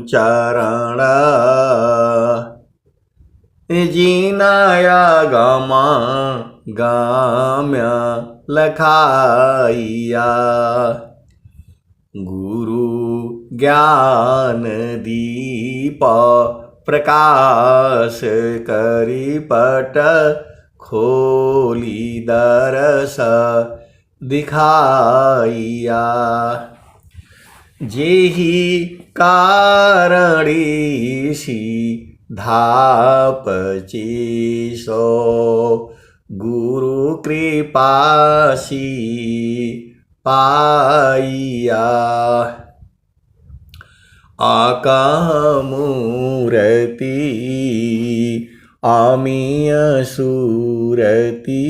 चरण जीनाया गमा गाम्य लखाइया गुरु ज्ञान दीप प्रकाश करी पट खोली दरस दिखाइया जेहि कारणीसी धाप चीसो गुरु कृपासी पाइया आकामूर्ति आमीय सूरति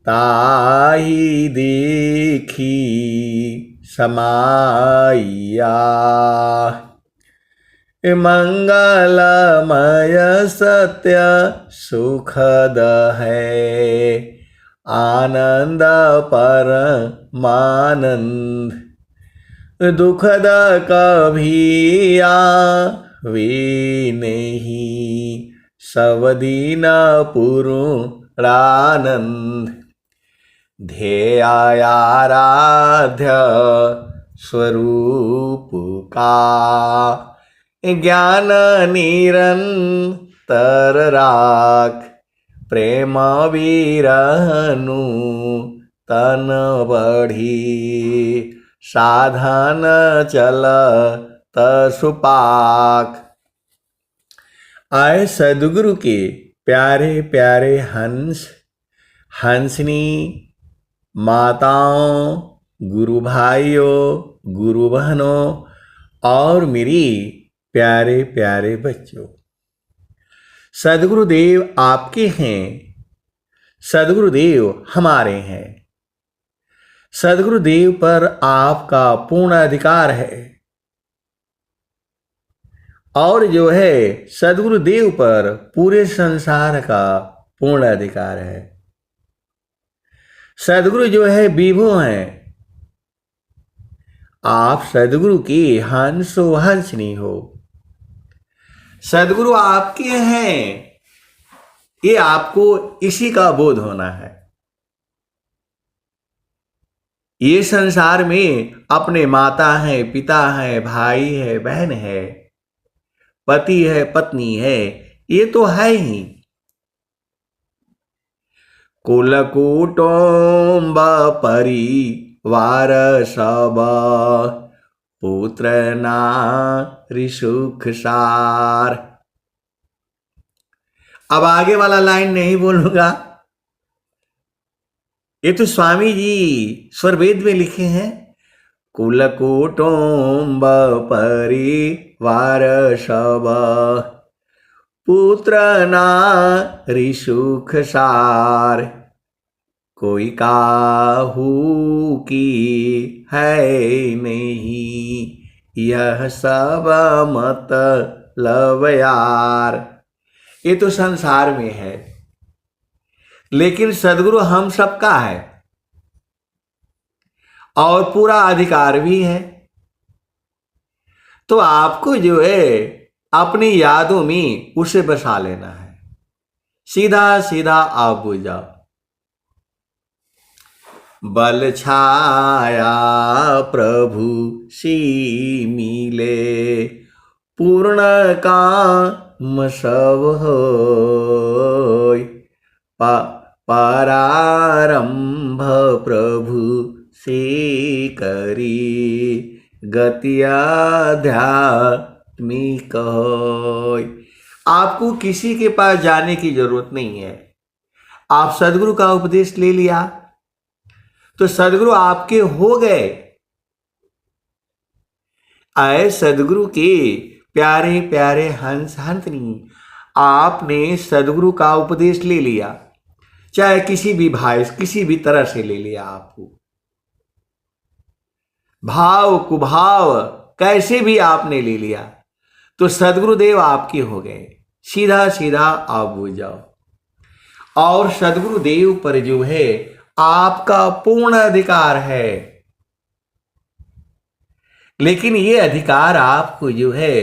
ताहि देखी समाइया मंगलमय सत्य सुखद है आनंद परमानंद दुखद कभी आवे नहीं सब दिन पूर्णानंद ध्येयाराध्य स्वरूप का ज्ञान निरंतर राख प्रेम विरहनु तन बढ़ी साधन चल तसुपाक आए सदगुरु के प्यारे प्यारे हंस हंसनी माताओं गुरु भाइयों गुरु बहनों और मेरी प्यारे प्यारे बच्चों सदगुरुदेव आपके हैं सदगुरुदेव हमारे हैं सदगुरुदेव पर आपका पूर्ण अधिकार है और जो है सदगुरुदेव पर पूरे संसार का पूर्ण अधिकार है सदगुरु जो है विभु हैं आप सदगुरु की हंसो हंसनी हो सदगुरु आपके हैं ये आपको इसी का बोध होना है ये संसार में अपने माता है पिता है भाई है बहन है पति है पत्नी है ये तो है ही कुल कुटुंब परिवार सब पुत्र नारी सुख सार अब आगे वाला लाइन नहीं बोलूंगा ये तो स्वामी जी स्वरवेद में लिखे हैं कुल कुटुंब परिवार सब पुत्र नारी सुख सार कोई काहू की है नहीं यह सब मतलब यार ये तो संसार में है लेकिन सदगुरु हम सबका है और पूरा अधिकार भी है तो आपको जो है अपनी यादों में उसे बसा लेना है सीधा सीधा आप बुझ जाओ बल छाया प्रभु सी मिले पूर्ण काम सब होय परारंभ प्रभु से करी गति आध्यात्मिक होय आपको किसी के पास जाने की जरूरत नहीं है आप सदगुरु का उपदेश ले लिया तो सदगुरु आपके हो गए आए सदगुरु के प्यारे प्यारे हंस हंसनी आपने सदगुरु का उपदेश ले लिया चाहे किसी भी भाई किसी भी तरह से ले लिया आपको भाव कुभाव कैसे भी आपने ले लिया तो सदगुरुदेव आपके हो गए सीधा सीधा आप बुझ जाओ और सदगुरुदेव पर जो है आपका पूर्ण अधिकार है लेकिन ये अधिकार आपको जो है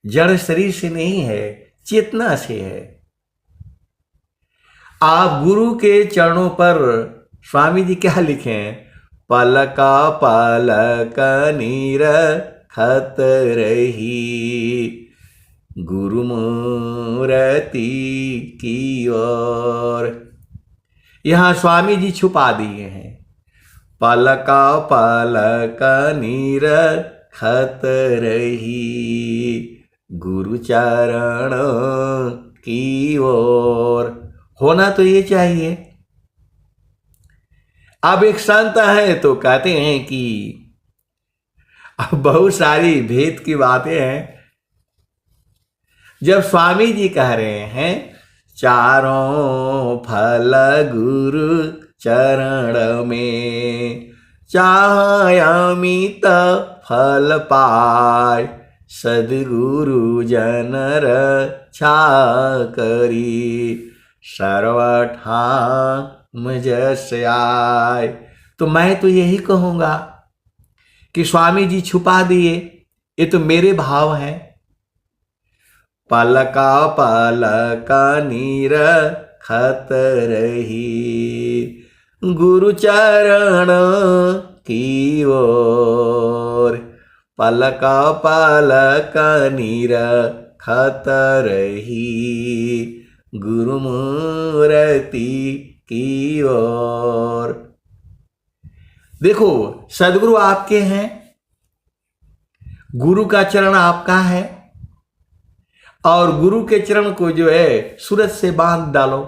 जड़ शरीर से नहीं है, चेतना से है। आप गुरु के चरणों पर, स्वामी जी क्या लिखे हैं, पलका पलक नीर खत रही गुरु मूर्ति की ओर। यहां स्वामी जी छुपा दिए हैं, पलका पलक नीर खत रही गुरु चरण की ओर। होना तो ये चाहिए। अब एक संत है तो कहते हैं कि अब बहुत सारी भेद की बातें हैं। जब स्वामी जी कह रहे हैं चारों फल गुरु चरण में, चाहे अमित फल पाय सदगुरु जन रक्षा करी सर्वठाम जस आय। तो मैं तो यही कहूंगा कि स्वामी जी छुपा दिए, ये तो मेरे भाव हैं। पलका पलका नीर खत रही गुरु चरण की ओर, पलका पलका नीर खत रही गुरु मूर्ति की ओर। देखो, सदगुरु आपके हैं, गुरु का चरण आपका है, और गुरु के चरण को जो है सूरज से बांध डालो।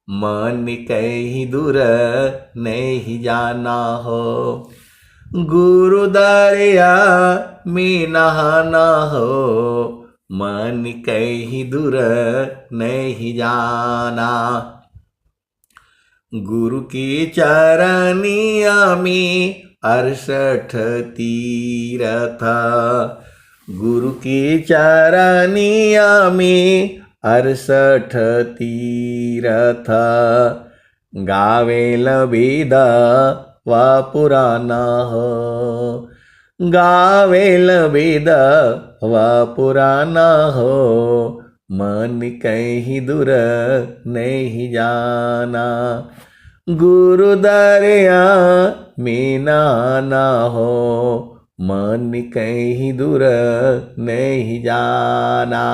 मन कहीं दूर नहीं जाना हो, गुरु दरिया में नहाना हो, मन कहीं दूर नहीं जाना। गुरु की चरनिया में 68 तीरथ, गुरु की चरनिया में 68 तीरथ, गावेल वेद व पुराना हो, गावेल वेद व पुराना हो, मन कहीं दूर नहीं जाना। गुरु दरिया में नहाना हो, मन कहीं दूर नहीं जाना।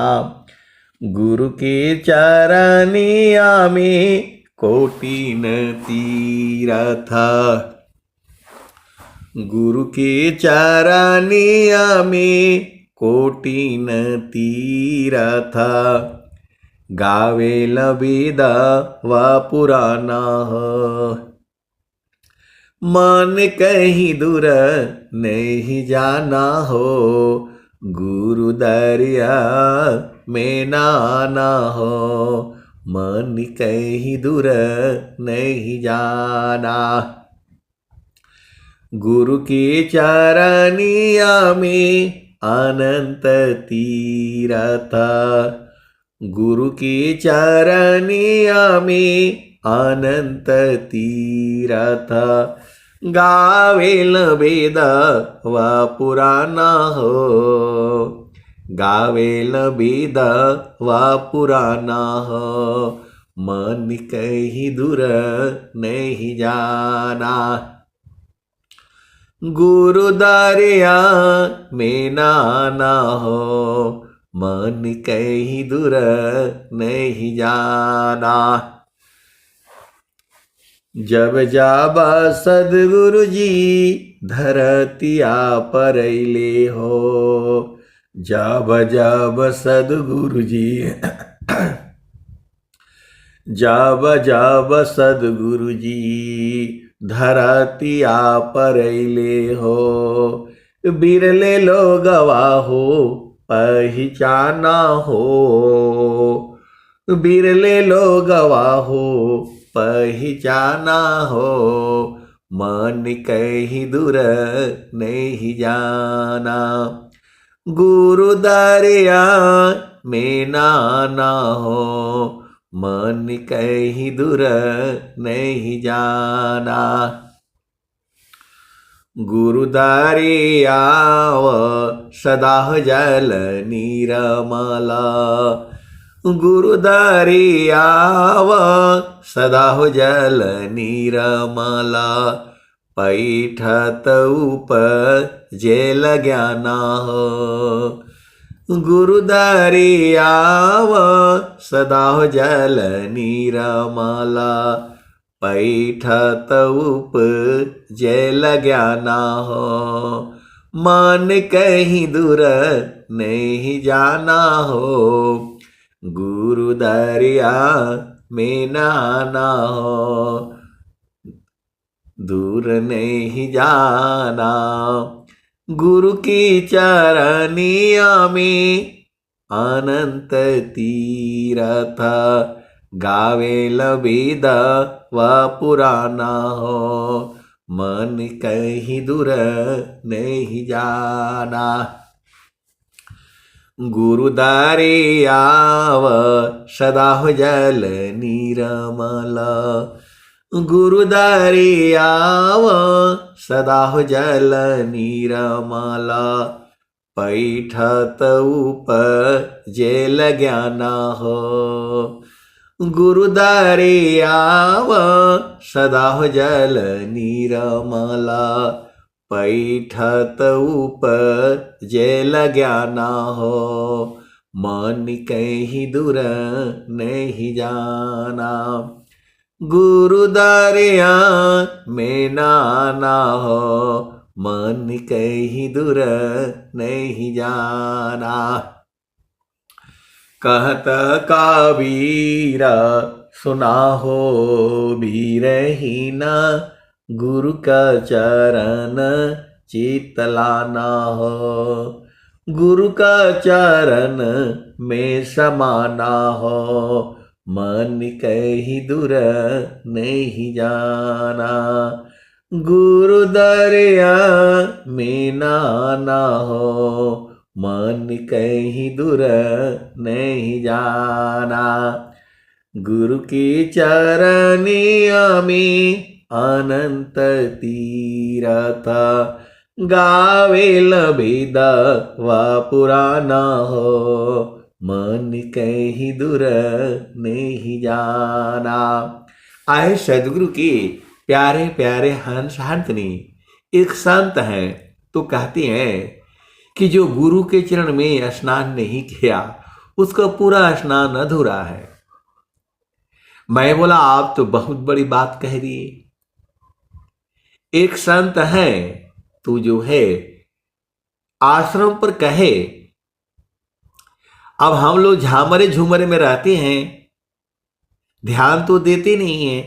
गुरु के चरनिया में कोटिन तीरथ, गुरु के चरनिया में कोटिन तीरथ, गावेल वेद व पुराना हो, मन कहीं दूर नहीं जाना हो, गुरु दरिया में नहाना हो, मन कहीं दूर नहीं जाना। गुरु के चरनिया में अनंत तीरथ, गुरु के चरनिया में अनंत तीरथ, गावेल वेद व पुराना हो, गावेल वेद व पुराना हो, मन कहीं दूर नहीं जाना। गुरु दरिया में नहाना हो, मन कहीं दूर नहीं जाना। जब जाब सदगुरु जी धरतिया पर अइले हो, जब जब सदगुरु जी जब जब सदगुरु जी धरतिया पर अइले हो, बिरले लोगवा हो पहचाना हो, बिरले लोगवा हो पहचाना हो, मन कहीं दूर नहीं जाना। गुरु दरिया में नहाना हो, मन कहीं दूर नहीं जाना। गुरुदारे आव सदा जल निर्मला। गुरुदारे आव सदा जल निर्मला। पैठत उपजेल ज्ञाना। गुरुदारे आव सदा जल निर्मला। पैठत उपजेल ज्ञाना। मन कहीं दूर नहीं जाना हो। गुरु दरिया में नहाना हो। दूर नहीं जाना। गुरु की चरनिया में अनंत तीरथ। गावेल वेद व पुराना हो। मन कहीं दूर नहीं जाना। गुरुदारे आव सदा जल निर्मला। गुरुदारे आव सदा जल निर्मला। पैठत उपजेल ज्ञाना हो। गुरुदारे आव सदा जल निर्मला। पैठत उपजेल ज्ञाना हो। मन कहीं दूर नहीं जाना। गुरुदारिया में नाना हो। मन कहीं दूर नहीं जाना। कहत कबीरा सुना हो बीरहीना। गुरु का चरण चित लाना हो। गुरु का चरण में समाना हो। मन कहीं दूर नहीं जाना। गुरु दरिया में नाना हो। मन कहीं दूर नहीं जाना। गुरु की चरनिया में अनंत तीरथ। गावेल वेद व पुराना हो। मन कहीं दूर नहीं जाना। आए सदगुरु के प्यारे प्यारे हंस हंसनी एक संत हैं तो कहते हैं कि जो गुरु के चरण में स्नान नहीं किया उसका पूरा स्नान अधूरा है। मैं बोला आप तो बहुत बड़ी बात कह दिए। एक संत है तो जो है आश्रम पर कहे। अब हम लोग झामरे झूमरे में रहते हैं, ध्यान तो देते नहीं है।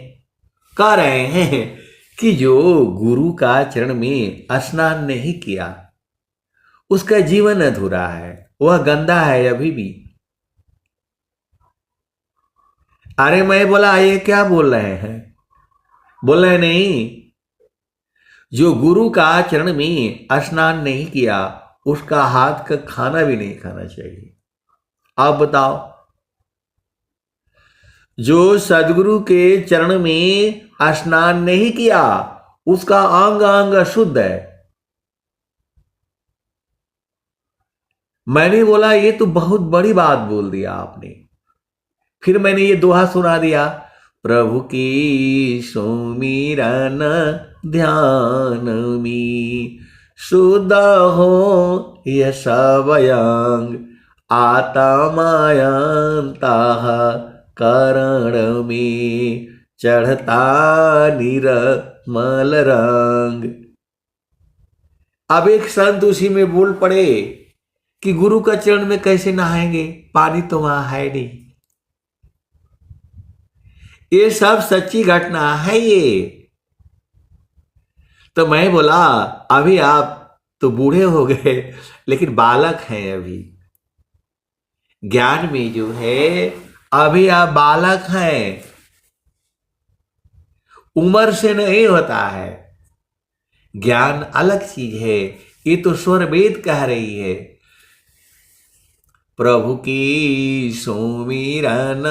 कह रहे हैं कि जो गुरु का चरण में स्नान नहीं किया उसका जीवन अधूरा है, वह गंदा है अभी भी। अरे मैं बोला ये क्या बोल रहे हैं? बोल रहे नहीं, जो गुरु का चरण में स्नान नहीं किया उसका हाथ का खाना भी नहीं खाना चाहिए। आप बताओ, जो सदगुरु के चरण में स्नान नहीं किया उसका अंग अंग अशुद्ध है। मैंने बोला ये तो बहुत बड़ी बात बोल दिया आपने। फिर मैंने ये दोहा सुना दिया, प्रभु की सुमिरन ध्यान में शुद्ध हो यह सबयंग। आत्मायंता करण में चढ़ता निर्मल रंग। अब एक संत उसी में बोल पड़े कि गुरु का चरण में कैसे नहाएंगे, पानी तो वहां है नहीं। ये सब सच्ची घटना है ये। तो मैं बोला अभी आप तो बूढ़े हो गए लेकिन बालक हैं अभी। ज्ञान में जो है अभी आप बालक हैं, उम्र से नहीं होता है। ज्ञान अलग चीज है, ये तो स्वर वेद कह रही है। प्रभु की सुमिरन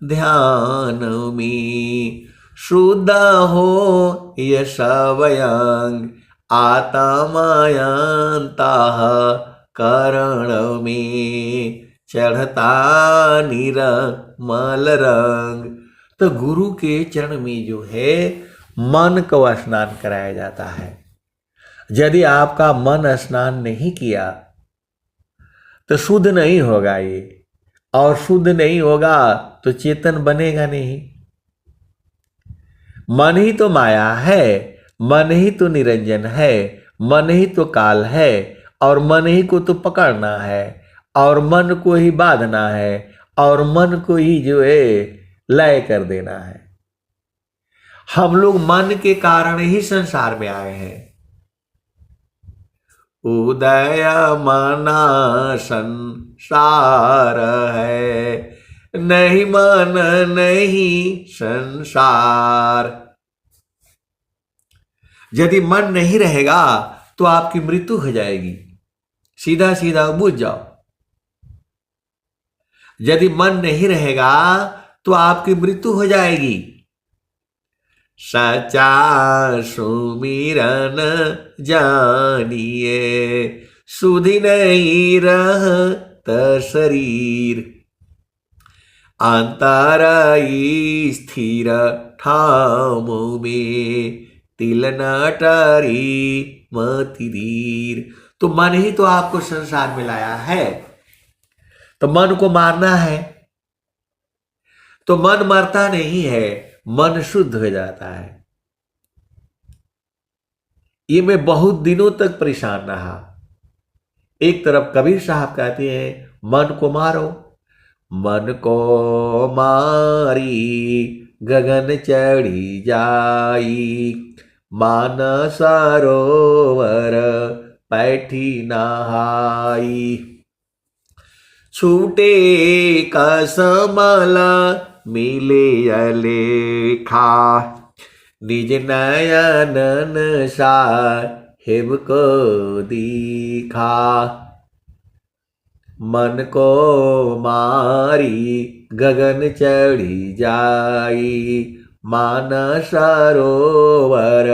ध्यान में शुद्ध हो यह सबयंग। आत्मायंतः करण में चढ़ता निर्मल रंग। तो गुरु के चरण में जो है मन को स्नान कराया जाता है। यदि आपका मन स्नान नहीं किया तो शुद्ध नहीं होगा ये, और शुद्ध नहीं होगा तो चेतन बनेगा नहीं। मन ही तो माया है, मन ही तो निरंजन है, मन ही तो काल है, और मन ही को तो पकड़ना है, और मन को ही बांधना है, और मन को ही जो है लय कर देना है। हम लोग मन के कारण ही संसार में आए हैं। उदय मना संसार है, नहीं मन नहीं संसार। यदि मन नहीं रहेगा तो आपकी मृत्यु हो जाएगी, सीधा सीधा बुझ जाओ। यदि मन नहीं रहेगा तो आपकी मृत्यु हो जाएगी। सचा सुमिरन जानिए, सुधि नहीं रहत शरीर। अंतर स्थिर ठाम में, तिल न टरी मति धीर। तो मन ही तो आपको संसार में लाया है, तो मन को मारना है। तो मन मरता नहीं है, मन शुद्ध हो जाता है। ये मैं बहुत दिनों तक परेशान रहा। एक तरफ कबीर साहब कहते हैं मन को मारो, मन को मारी गगन चढ़ी जाई, मानस सरोवर पैठी नहाई। छूटे कसमल मिले अलेखा, निज नयनन साहिब को दिखा। मन को मारी गगन चढ़ी जाई, मानस सरोवर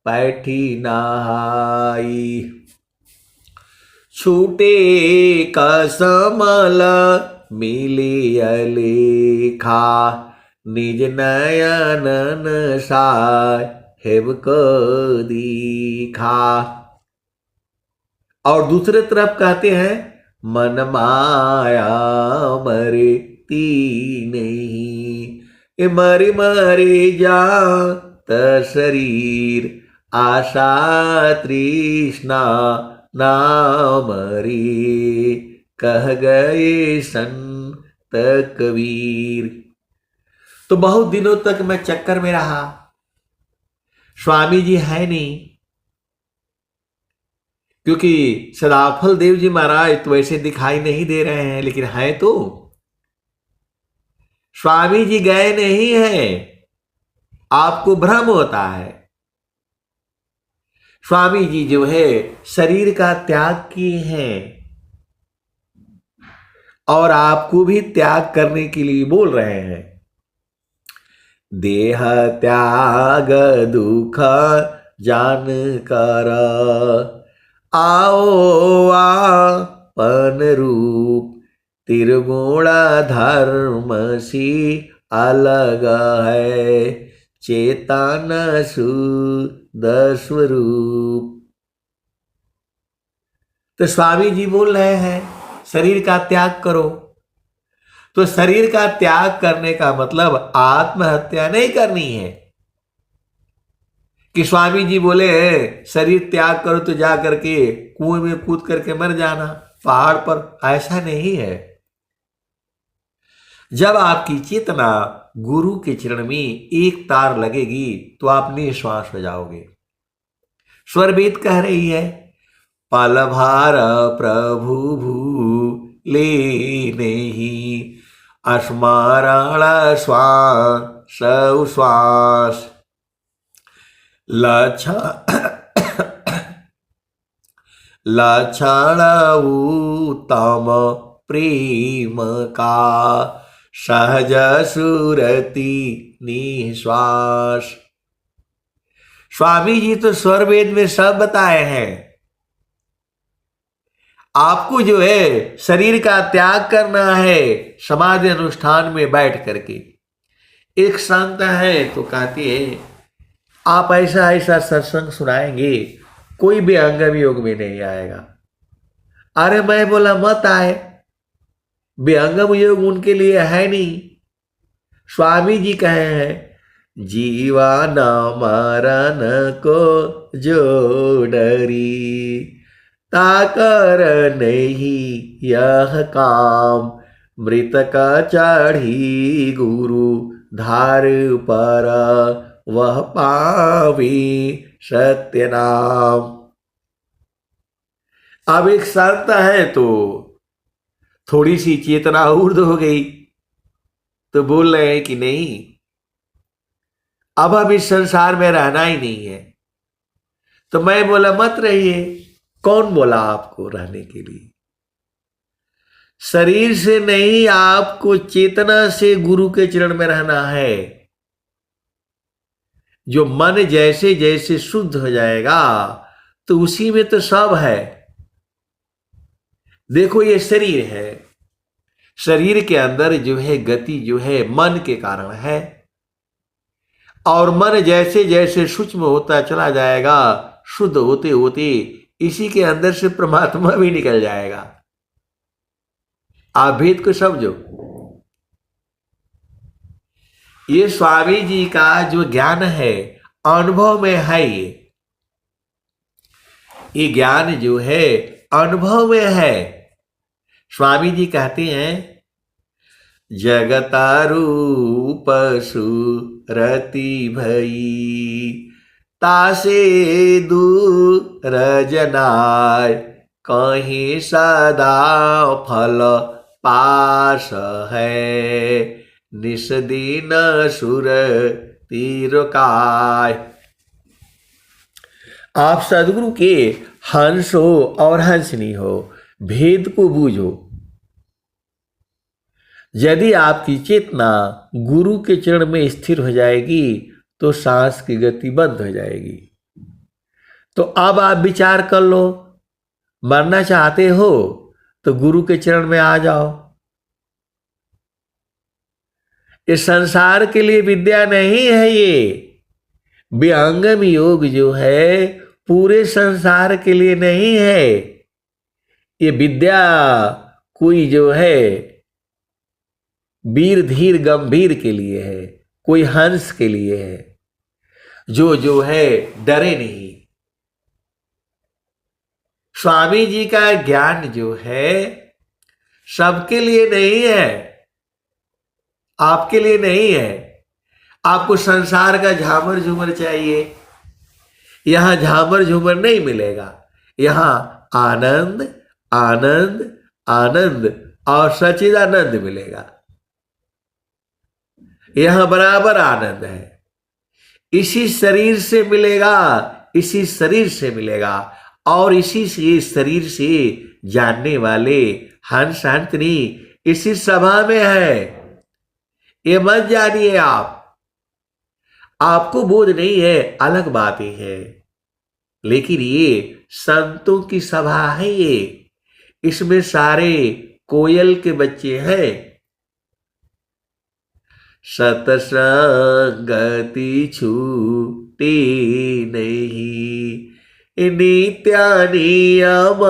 पैठी नहाई। छूटे कसमल मिली अलेखा, निज नयनन साहिब को दिखा। और दूसरे तरफ कहते हैं मन माया मरती नहीं, ये मरी मरी जात शरीर। आशा तृष्णा ना मरी, कह गए संत कबीर। तो बहुत दिनों तक मैं चक्कर में रहा, स्वामी जी है नहीं, क्योंकि सदाफल देव जी महाराज तो वैसे दिखाई नहीं दे रहे हैं, लेकिन है तो। स्वामी जी गए नहीं हैं, आपको भ्रम होता है। स्वामी जी जो है शरीर का त्याग किए हैं, और आपको भी त्याग करने के लिए बोल रहे हैं। देह त्याग दुख जान कर, आओ आपन रूप। त्रिगुण धर्म सी अलग है, चेतन शुद्ध स्वरूप। तो स्वामी जी बोल रहे हैं शरीर का त्याग करो। तो शरीर का त्याग करने का मतलब आत्महत्या नहीं करनी है कि स्वामी जी बोले शरीर त्याग करो तो जा करके कुएं में कूद करके मर जाना पहाड़ पर। ऐसा नहीं है। जब आपकी चेतना गुरु के चरण में एक तार लगेगी तो आप निश्वास हो जाओगे। स्वरवेद कह रही है पल भार प्रभु भूले नहीं, स्मरण श्वास श्वास। लक्षण उत्तम प्रेम का, सहज सुरति निश्वास। स्वामी जी तो स्वर वेद में सब बताए हैं। आपको जो है शरीर का त्याग करना है समाधि अनुष्ठान में बैठ करके। एक संत है तो कहती है आप ऐसा ऐसा सत्संग सुनाएंगे कोई भी अंगम योग में नहीं आएगा। अरे मैं बोला मत आए, विहंगम योग उनके लिए है नहीं। स्वामी जी कहे हैं जीवन मरण को जो डरी ताकर नहीं यह काम, मृतक चढ़ी गुरु धार पर वह पावी सत्य नाम। अब एक संत है तो थोड़ी सी चेतना ऊर्ध हो गई तो बोल रहे हैं कि नहीं अब हम इस संसार में रहना ही नहीं है। तो मैं बोला मत रहिए। कौन बोला आपको रहने के लिए? शरीर से नहीं, आपको चेतना से गुरु के चरण में रहना है। जो मन जैसे जैसे शुद्ध हो जाएगा तो उसी में तो सब है। देखो ये शरीर है, शरीर के अंदर जो है गति जो है मन के कारण है, और मन जैसे जैसे सूक्ष्म होता चला जाएगा शुद्ध होते होते इसी के अंदर से परमात्मा भी निकल जाएगा। आप भेद को समझो। ये स्वामी जी का जो ज्ञान है अनुभव में है। ये ज्ञान जो है अनुभव में है। स्वामी जी कहते हैं जगता रूप सुरति भई तासे दूर जनाय कहीं सदा फल पास है निस दिन सुर तीरकाय। आप सदगुरु के हंस हो और हंसनी हो, भेद को बूझो। यदि आपकी चेतना गुरु के चरण में स्थिर हो जाएगी तो सांस की गति बंद हो जाएगी। तो अब आप विचार कर लो, मरना चाहते हो तो गुरु के चरण में आ जाओ। इस संसार के लिए विद्या नहीं है। ये विहंगम योग जो है पूरे संसार के लिए नहीं है। ये विद्या कोई जो है वीर धीर गंभीर के लिए है, कोई हंस के लिए है जो है डरे नहीं। स्वामी जी का ज्ञान जो है सबके लिए नहीं है, आपके लिए नहीं है। आपको संसार का झामर झूमर चाहिए, यहां झामर झूमर नहीं मिलेगा। यहां आनंद आनंद आनंद और सच्चिदानंद मिलेगा। यहां बराबर आनंद है। इसी शरीर से मिलेगा, इसी शरीर से मिलेगा, और इसी से शरीर से जानने वाले हंस हंसनी इसी सभा में है। ये मत जानिए आप, आपको बोध नहीं है अलग बातें है, लेकिन ये संतों की सभा है। ये इसमें सारे कोयल के बच्चे हैं। सतसंगति छूटे नहीं नित्या नियम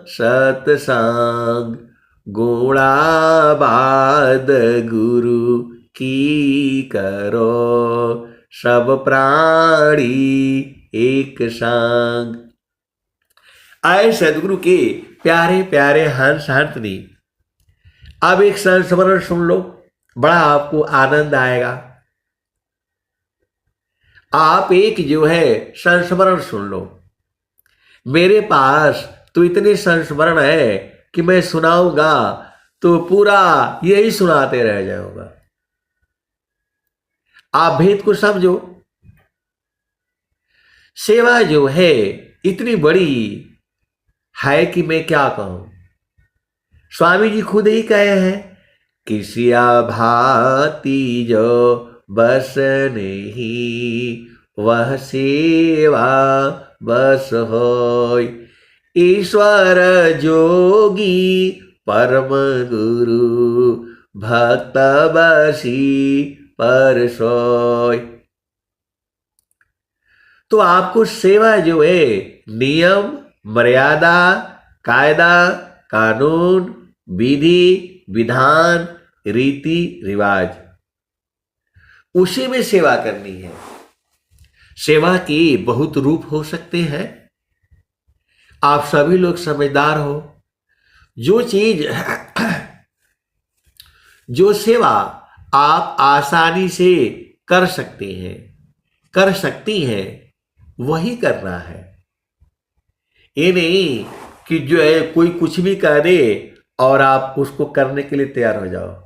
सतसंग गुणाबाद गुरु की करो सब प्राणी एक संग। आए सदगुरु के प्यारे प्यारे हंस हंसनी, अब एक संस्मरण सुन लो, बड़ा आपको आनंद आएगा। आप एक जो है संस्मरण सुन लो। मेरे पास तो इतने संस्मरण है कि मैं सुनाऊंगा तो पूरा यही सुनाते रह जाऊंगा। आप भेद को समझो। सेवा जो है इतनी बड़ी है कि मैं क्या कहूं। स्वामी जी खुद ही कहे हैं किसिया भांति जो बस नहीं वह सेवा बस होय। ईश्वर जोगी परम गुरु, भक्त बसी पर सोय। तो आपको सेवा जो है नियम, मर्यादा, कायदा, कानून, विधि, विधान, रीति रिवाज, उसी में सेवा करनी है। सेवा के बहुत रूप हो सकते हैं। आप सभी लोग समझदार हो। जो चीज जो सेवा आप आसानी से कर सकते हैं, कर सकती हैं, वही करना है। ये नहीं कि जो है कोई कुछ भी कह दे और आप उसको करने के लिए तैयार हो जाओ।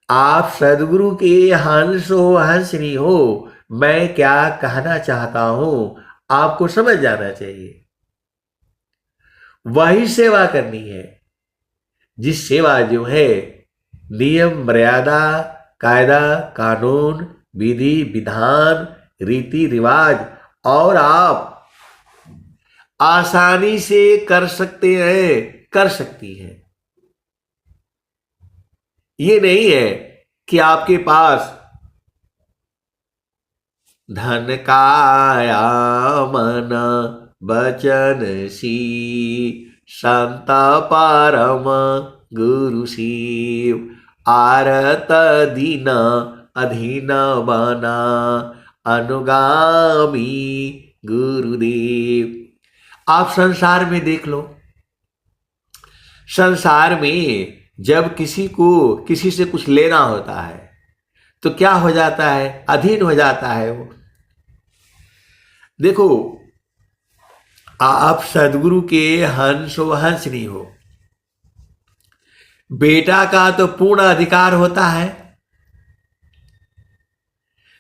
आप सदगुरु के हंस हो, हंसनी हो। मैं क्या कहना चाहता हूं आपको समझ जाना चाहिए। वही सेवा करनी है जिस सेवा जो है नियम, मर्यादा, कायदा, कानून, विधि, विधान, रीति रिवाज और आप आसानी से कर सकते हैं, कर सकती हैं। ये नहीं है कि आपके पास धन काया मन बचन सी, संत परम गुरु शिव, आरत दीन अधीन बना, अनुगामी गुरुदेव। आप संसार में देख लो। संसार में जब किसी को किसी से कुछ लेना होता है तो क्या हो जाता है? अधीन हो जाता है वो। देखो, आप सदगुरु के हंस हो, हंसनी हो। बेटा का तो पूर्ण अधिकार होता है।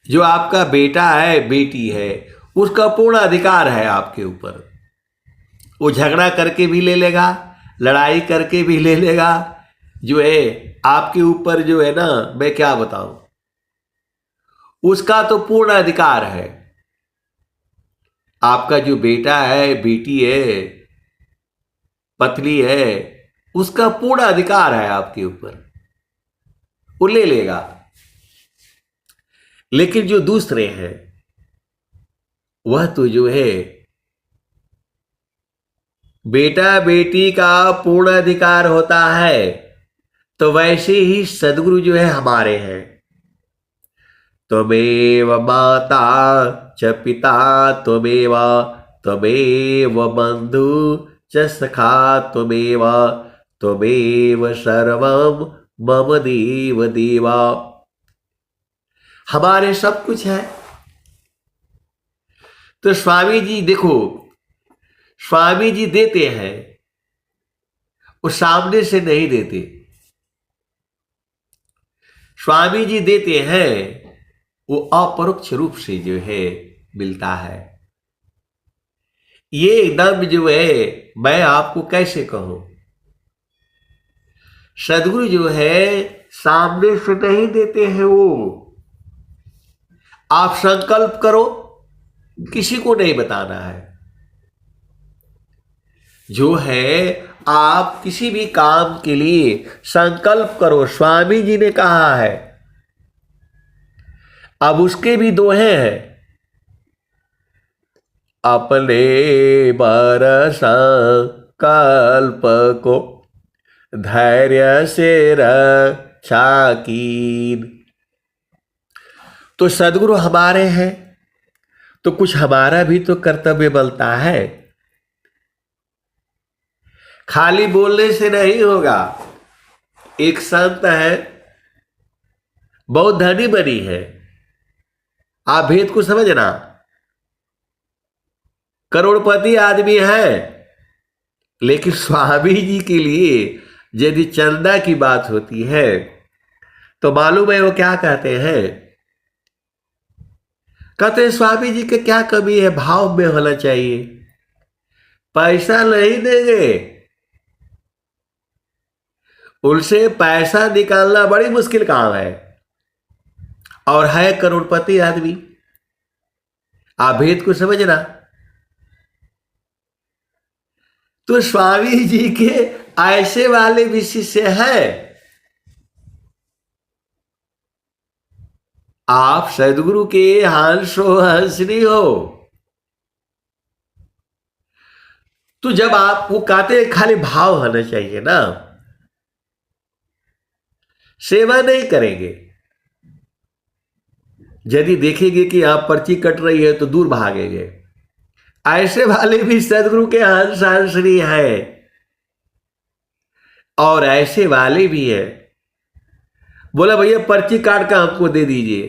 जो आपका बेटा है, बेटी है, उसका पूर्ण अधिकार है आपके ऊपर। वो झगड़ा करके भी ले लेगा, लड़ाई करके भी ले लेगा। जो है आपके ऊपर जो है ना, मैं क्या बताऊं, उसका तो पूर्ण अधिकार है। आपका जो बेटा है, बेटी है, पत्नी है, उसका पूर्ण अधिकार है आपके ऊपर। वो ले लेगा। लेकिन जो दूसरे हैं, वह तो जो है बेटा बेटी का पूर्ण अधिकार होता है। तो वैसे ही सदगुरु जो है हमारे हैं। त्वमेव माता च पिता त्वमेव, त्वमेव बंधु च सखा त्वमेव, त्वमेव सर्वम मम देव देवा। हमारे सब कुछ है। तो स्वामी जी देखो, स्वामी जी देते हैं, वो सामने से नहीं देते। स्वामी जी देते हैं, वो अपरोक्ष रूप से जो है मिलता है। ये एकदम जो है, मैं आपको कैसे कहूं, सदगुरु जो है सामने से नहीं देते हैं। वो आप संकल्प करो, किसी को नहीं बताना है। जो है आप किसी भी काम के लिए संकल्प करो, स्वामी जी ने कहा है। अब उसके भी दोहे हैं। अपने बरस कल्प को धैर्य से रक्षा कीन। तो सदगुरु हमारे हैं तो कुछ हमारा भी तो कर्तव्य बनता है। खाली बोलने से नहीं होगा। एक संत है, बहुत धनी बनी है। आप भेद को समझना। करोड़पति आदमी है, लेकिन स्वामी जी के लिए यदि चंदा की बात होती है तो मालूम है वो क्या कहते हैं? कहते हैं स्वामी जी के क्या कमी है, भाव में होना चाहिए। पैसा नहीं देंगे, उनसे पैसा निकालना बड़ी मुश्किल काम है। और है करोड़पति आदमी, आप भेद को समझना। तो स्वामी जी के ऐसे वाले भी शिष्य हैं। आप सदगुरु के हंसो हंसनी हो। तो जब आप वो कहते हैं खाली भाव होना चाहिए ना, सेवा नहीं करेंगे। यदि देखेंगे कि आप पर्ची कट रही है तो दूर भागेंगे। ऐसे वाले भी सदगुरु के हंस हंसनी है, और ऐसे वाले भी है। बोला भैया पर्ची काट कर हमको दे दीजिए,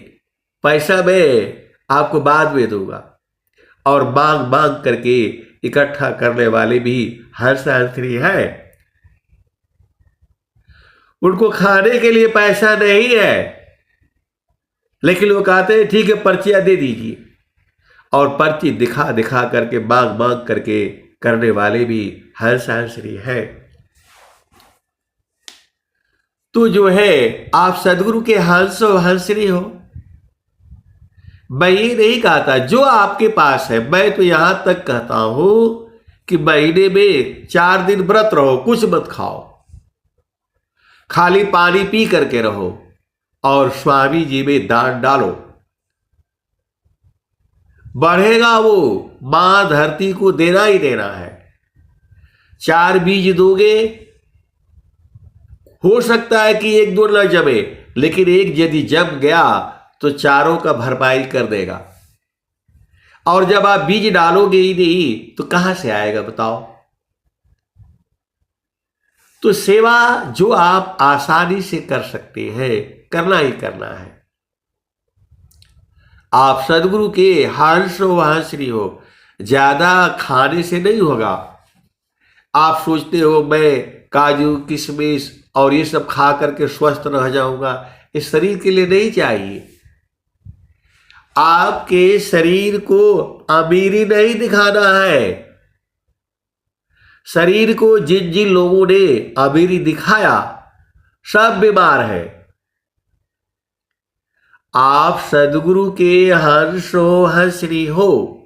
पैसा मैं आपको बाद में दूंगा। और मांग मांग करके इकट्ठा करने वाले भी हंस हंसनी है। उनको खाने के लिए पैसा नहीं है, लेकिन वो कहते हैं ठीक है पर्चियां दे दीजिए। और पर्ची दिखा दिखा करके मांग मांग करके करने वाले भी हंस हंसनी है। तो जो है आप सदगुरु के हंसो हंसनी हो। मैं ये नहीं कहता जो आपके पास है, मैं तो यहां तक कहता हूं कि महीने में 4 दिन व्रत रहो, कुछ मत खाओ, खाली पानी पी करके रहो और स्वामी जी में दान डालो। बढ़ेगा वो, मां धरती को देना ही देना है। 4 बीज दोगे, हो सकता है कि 1-2 न जमे, लेकिन एक यदि जम गया तो चारों का भरपाई कर देगा। और जब आप बीज डालोगे ही नहीं तो कहां से आएगा बताओ। तो सेवा जो आप आसानी से कर सकते हैं, करना ही करना है। आप सदगुरु के हंसो हंसनी हो। ज्यादा खाने से नहीं होगा। आप सोचते हो मैं काजू किशमिश और ये सब खा करके स्वस्थ रह जाऊंगा, इस शरीर के लिए नहीं चाहिए। आपके शरीर को अमीरी नहीं दिखाना है। शरीर को जिन जिन लोगों ने अमीरी दिखाया सब बीमार है। आप सदगुरु के हंसो हंसनी हो।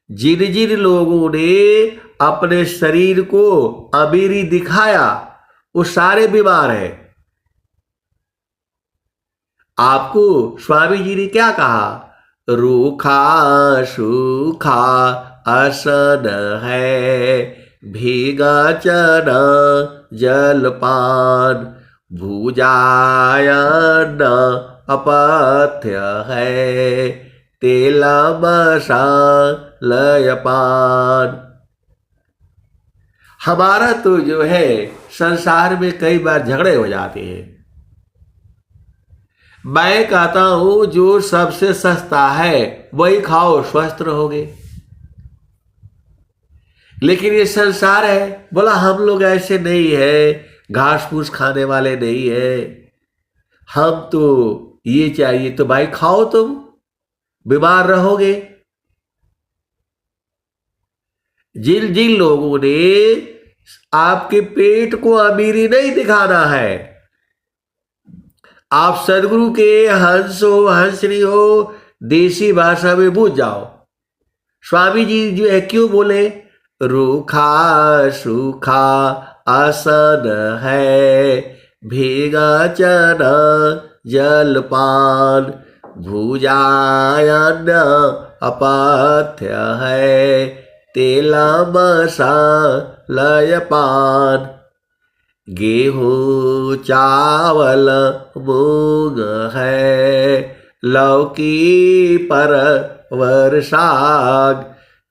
जिन जिन लोगों ने अपने शरीर को अमीरी दिखाया वो सारे बीमार हैं। आपको स्वामी जी ने क्या कहा? रूखा सूखा आसन है, भीगा चना जलपान, भुजायन अपथ्य है, तेला मसालयपान। हमारा तो जो है संसार में कई बार झगड़े हो जाते हैं। मैं कहता हूं जो सबसे सस्ता है वही खाओ, स्वस्थ रहोगे। लेकिन ये संसार है, बोला हम लोग ऐसे नहीं है, घास फूस खाने वाले नहीं है, हम तो ये चाहिए तो भाई खाओ, तुम बीमार रहोगे। जिन जिन लोगों ने आपके पेट को अमीरी नहीं दिखाना है, आप सदगुरु के हंसो हंसनी हो, देसी भाषा में बूझ जाओ। स्वामी जी जो है क्यों बोले? रूखा सूखा आसन है, भीगा चना जलपान, भुजायन अपथ्य है, तेला मसालयपान। गेहूं चावल मूंग है, लौकी परवर साग,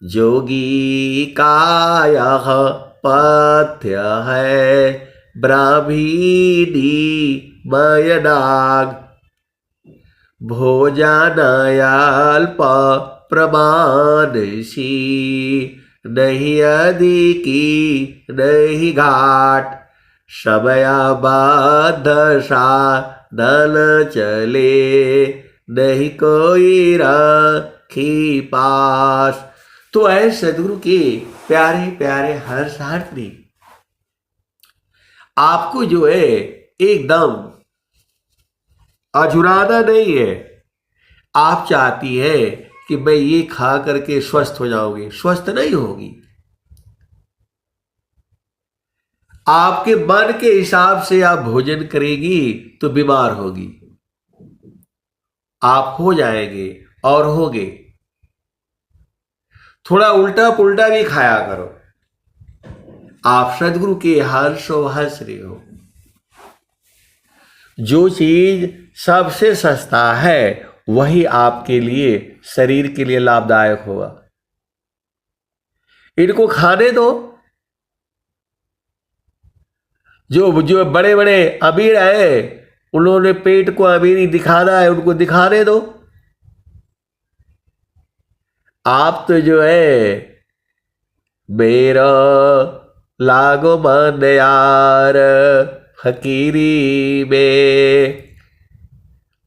जोगी काया पथ्य है, ब्राह्मीणी मयनाग, भोजन अल्प प्रमाणसी, नहीं अधिकी नहीं घाट, समयाबद्ध साधन चले, नहीं कोई रखी पास। तो है सदगुरु के प्यारे प्यारे हंसनी। आपको जो है एकदम अझुराना नहीं है। आप चाहती है कि मैं ये खा करके स्वस्थ हो जाऊंगी, स्वस्थ नहीं होगी। आपके मन के हिसाब से आप भोजन करेगी तो बीमार होगी, आप हो जाएंगे और होगे। थोड़ा उल्टा पुल्टा भी खाया करो। आप सदगुरु के हंस हंस रहे हो। जो चीज सबसे सस्ता है वही आपके लिए, शरीर के लिए लाभदायक होगा। इनको खाने दो। जो जो बड़े बड़े अमीर है, उन्होंने पेट को अमीरी दिखाना है, उनको दिखाने दो। आप तो जो है, मेरा लागो मन यार फकीरी में,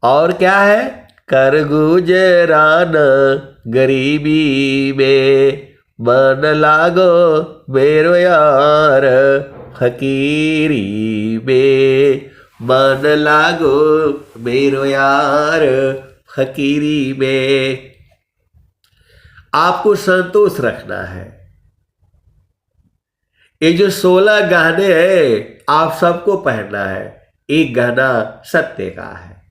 और क्या है, कर गुजरान गरीबी में, मन लागो मेरो यार फकीरी में, मन लागो मेरो यार फकीरी में। आपको संतोष रखना है। ये जो 16 गहने हैं आप सबको पहनना है। एक गहना सत्य का है,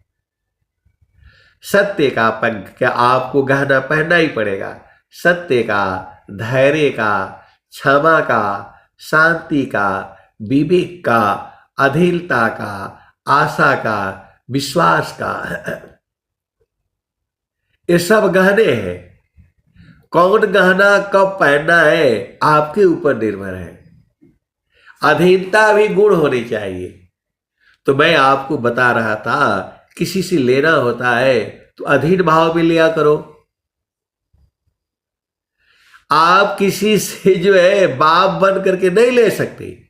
सत्य का पंख क्या आपको गहना पहनना ही पड़ेगा। सत्य का, धैर्य का, क्षमा का, शांति का, विवेक का, अधीरता का, आशा का, विश्वास का, ये सब गहने हैं। कौन गहना कब पहनना है आपके ऊपर निर्भर है। अधीनता भी गुण होनी चाहिए। तो मैं आपको बता रहा था, किसी से लेना होता है तो अधीन भाव में लिया करो। आप किसी से जो है बाप बन करके नहीं ले सकते,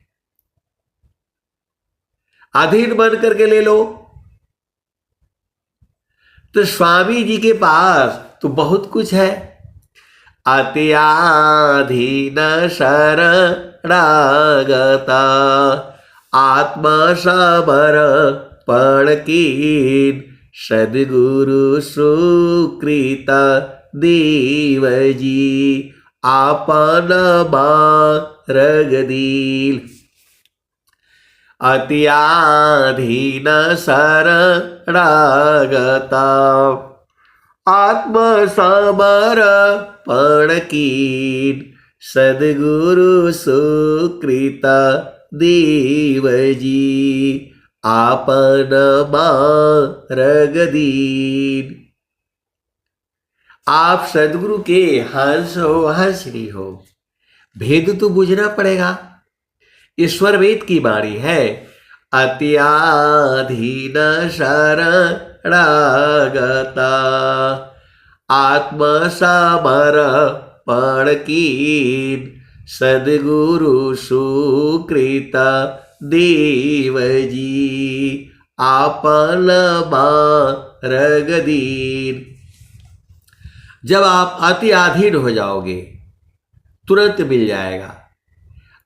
अधीन बन करके ले लो। तो स्वामी जी के पास तो बहुत कुछ है। अत्याधीन शरणागता आत्मा समर पण कीन, सदगुरु सुकृत देवजी आपन मार्ग दील। अत्याधीन शरणागता आत्म समर पण कीन, सदगुरु सुकृत देवजी आपन मार्ग दीन। आप सदगुरु के हंस हो, हंसनी हो। भेद तो बुझना पड़ेगा। ईश्वर वेद की वाणी है, अत्याधीन शरणागता आत्म समर्पण कीन, सदगुरु सुकृत देवजी आपन मार्ग दीन। जब आप अति अधीन हो जाओगे तुरंत मिल जाएगा।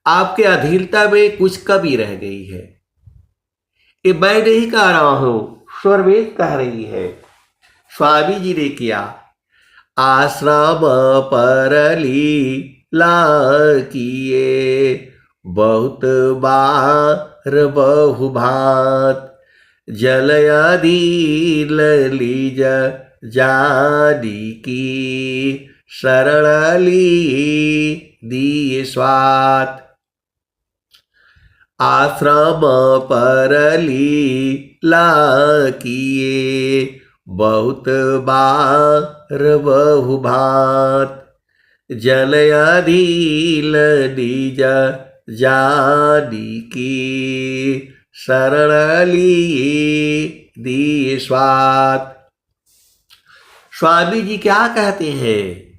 आपके अधीनता में कुछ कमी रह गई है। ये मैं नहीं कह रहा हूं, स्वरवेद कह रही है। स्वामी जी ने किया। आश्रम पर लीला किए, बहुत बार बहुभात, जल अधीन लीज जानी की, शरण ली दिए स्वात। आश्रम पर लीला किए, बहुत बार बहुभात, जल अधीन निज जानी की, शरण लिए दिए स्वात। स्वामी जी क्या कहते हैं?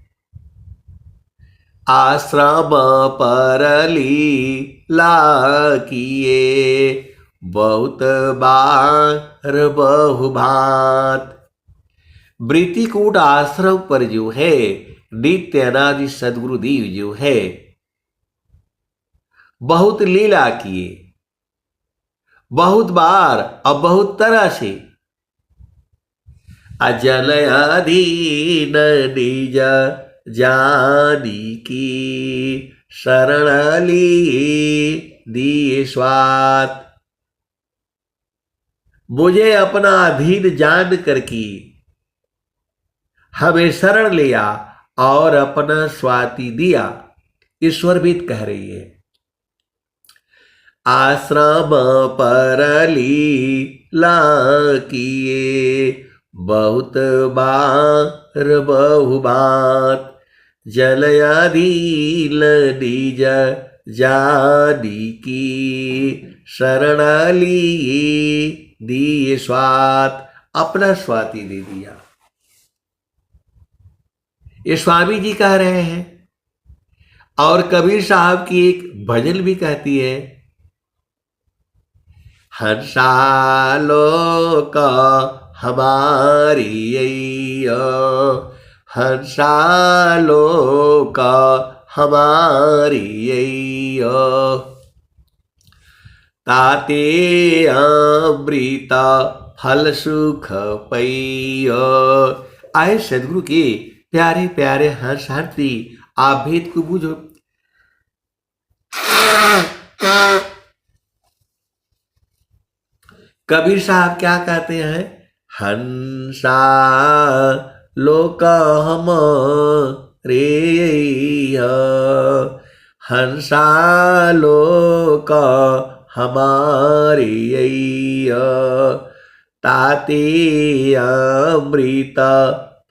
आश्रम पर लीला किए, बहुत बार बहुभात। वृत्तिकूट आश्रम पर जो है नित्य अनादि सदगुरुदेव जो है बहुत लीला किए, बहुत बार और बहुत तरह से। अजल अधीन निज जानिकी शरण ली दिए स्वात। मुझे अपना अधीन जान कर की हमें शरण लिया और अपना स्वाति दिया। ईश्वर भी कह रही है, आश्रम पर लीला किए बहुत बार बहु बात। जल अधीन निज जानी की शरण लिए दिए स्वात। अपना स्वाति दे दिया। ये स्वामी जी कह रहे हैं। और कबीर साहब की एक भजन भी कहती है, हंसालो का हमारी हंसालो का हमारी ताते अमृता फल सुख पैया। आए सदगुरु के प्यारे प्यारे हंस हंसी, आप भेद को बूझो। कबीर साहब क्या कहते हैं, हंसा लोक हम रे हंसा लोक हमारे ताते अमृत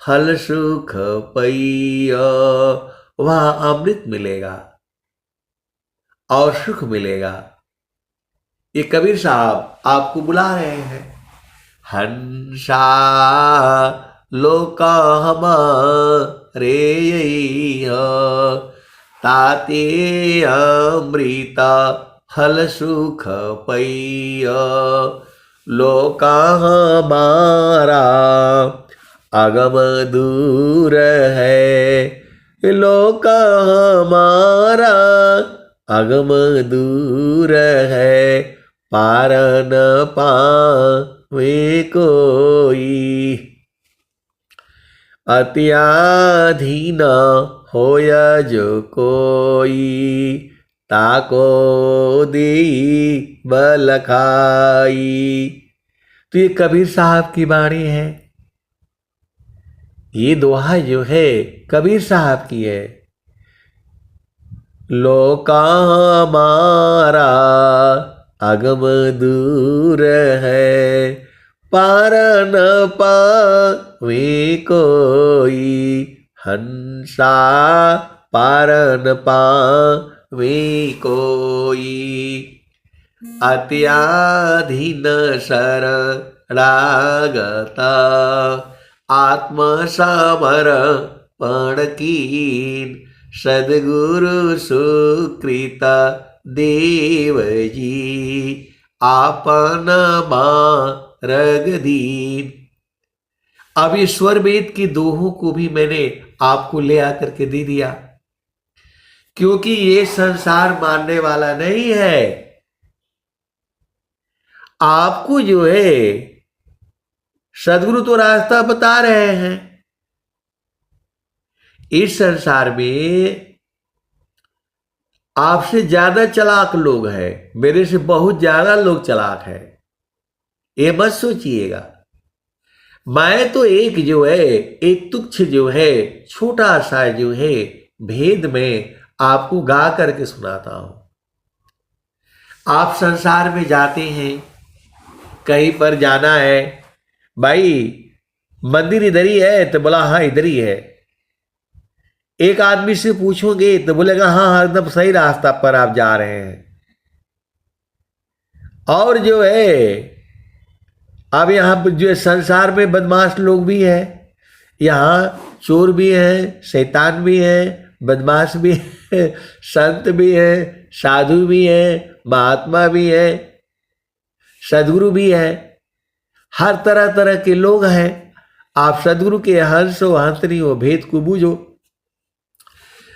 फल सुख पैया। वहां अमृत मिलेगा और सुख मिलेगा। ये कबीर साहब आपको बुला रहे हैं। हंसा लोक हमारे ताते अमृत फल सुख पैया। लोक हमारा अगम दूर है, लोक हमारा अगम दूर है। पार न पावे कोई, अत्याधीन होय जो कोई। ताको दी बल खाई। तो ये कबीर साहब की वाणी है। ये दोहा जो है कबीर साहब की है। लोका हमारा अगम दूर है, पार न पावे कोई। हंसा पार न पावे कोई। अत्याधीन शरणागता आत्म समर्पण कीन। सदगुरु सुकृत देव जी आपन मार्ग दीन। अब ईश्वर वेद की दोहों को भी मैंने आपको ले आकर के दे दिया, क्योंकि ये संसार मानने वाला नहीं है। आपको जो है सदगुरु तो रास्ता बता रहे हैं। इस संसार में आपसे ज्यादा चालाक लोग हैं, मेरे से बहुत ज्यादा लोग चालाक हैं। ये मत सोचिएगा। मैं तो एक जो है, एक तुच्छ जो है, छोटा सा जो है भेद में आपको गा करके सुनाता हूं। आप संसार में जाते हैं, कहीं पर जाना है, भाई मंदिर इधर ही है, तो बोला हाँ इधर ही है। एक आदमी से पूछोगे तो बोलेगा हाँ एकदम सही रास्ता पर आप जा रहे हैं। और जो है अब यहाँ जो है संसार में बदमाश लोग भी हैं, यहाँ चोर भी हैं, शैतान भी हैं, बदमाश भी है, संत भी है, साधु भी है, महात्मा भी है, सदगुरु भी है। हर तरह तरह के लोग हैं। आप सदगुरु के हंस हो हंसनी हो, भेद को बूझो।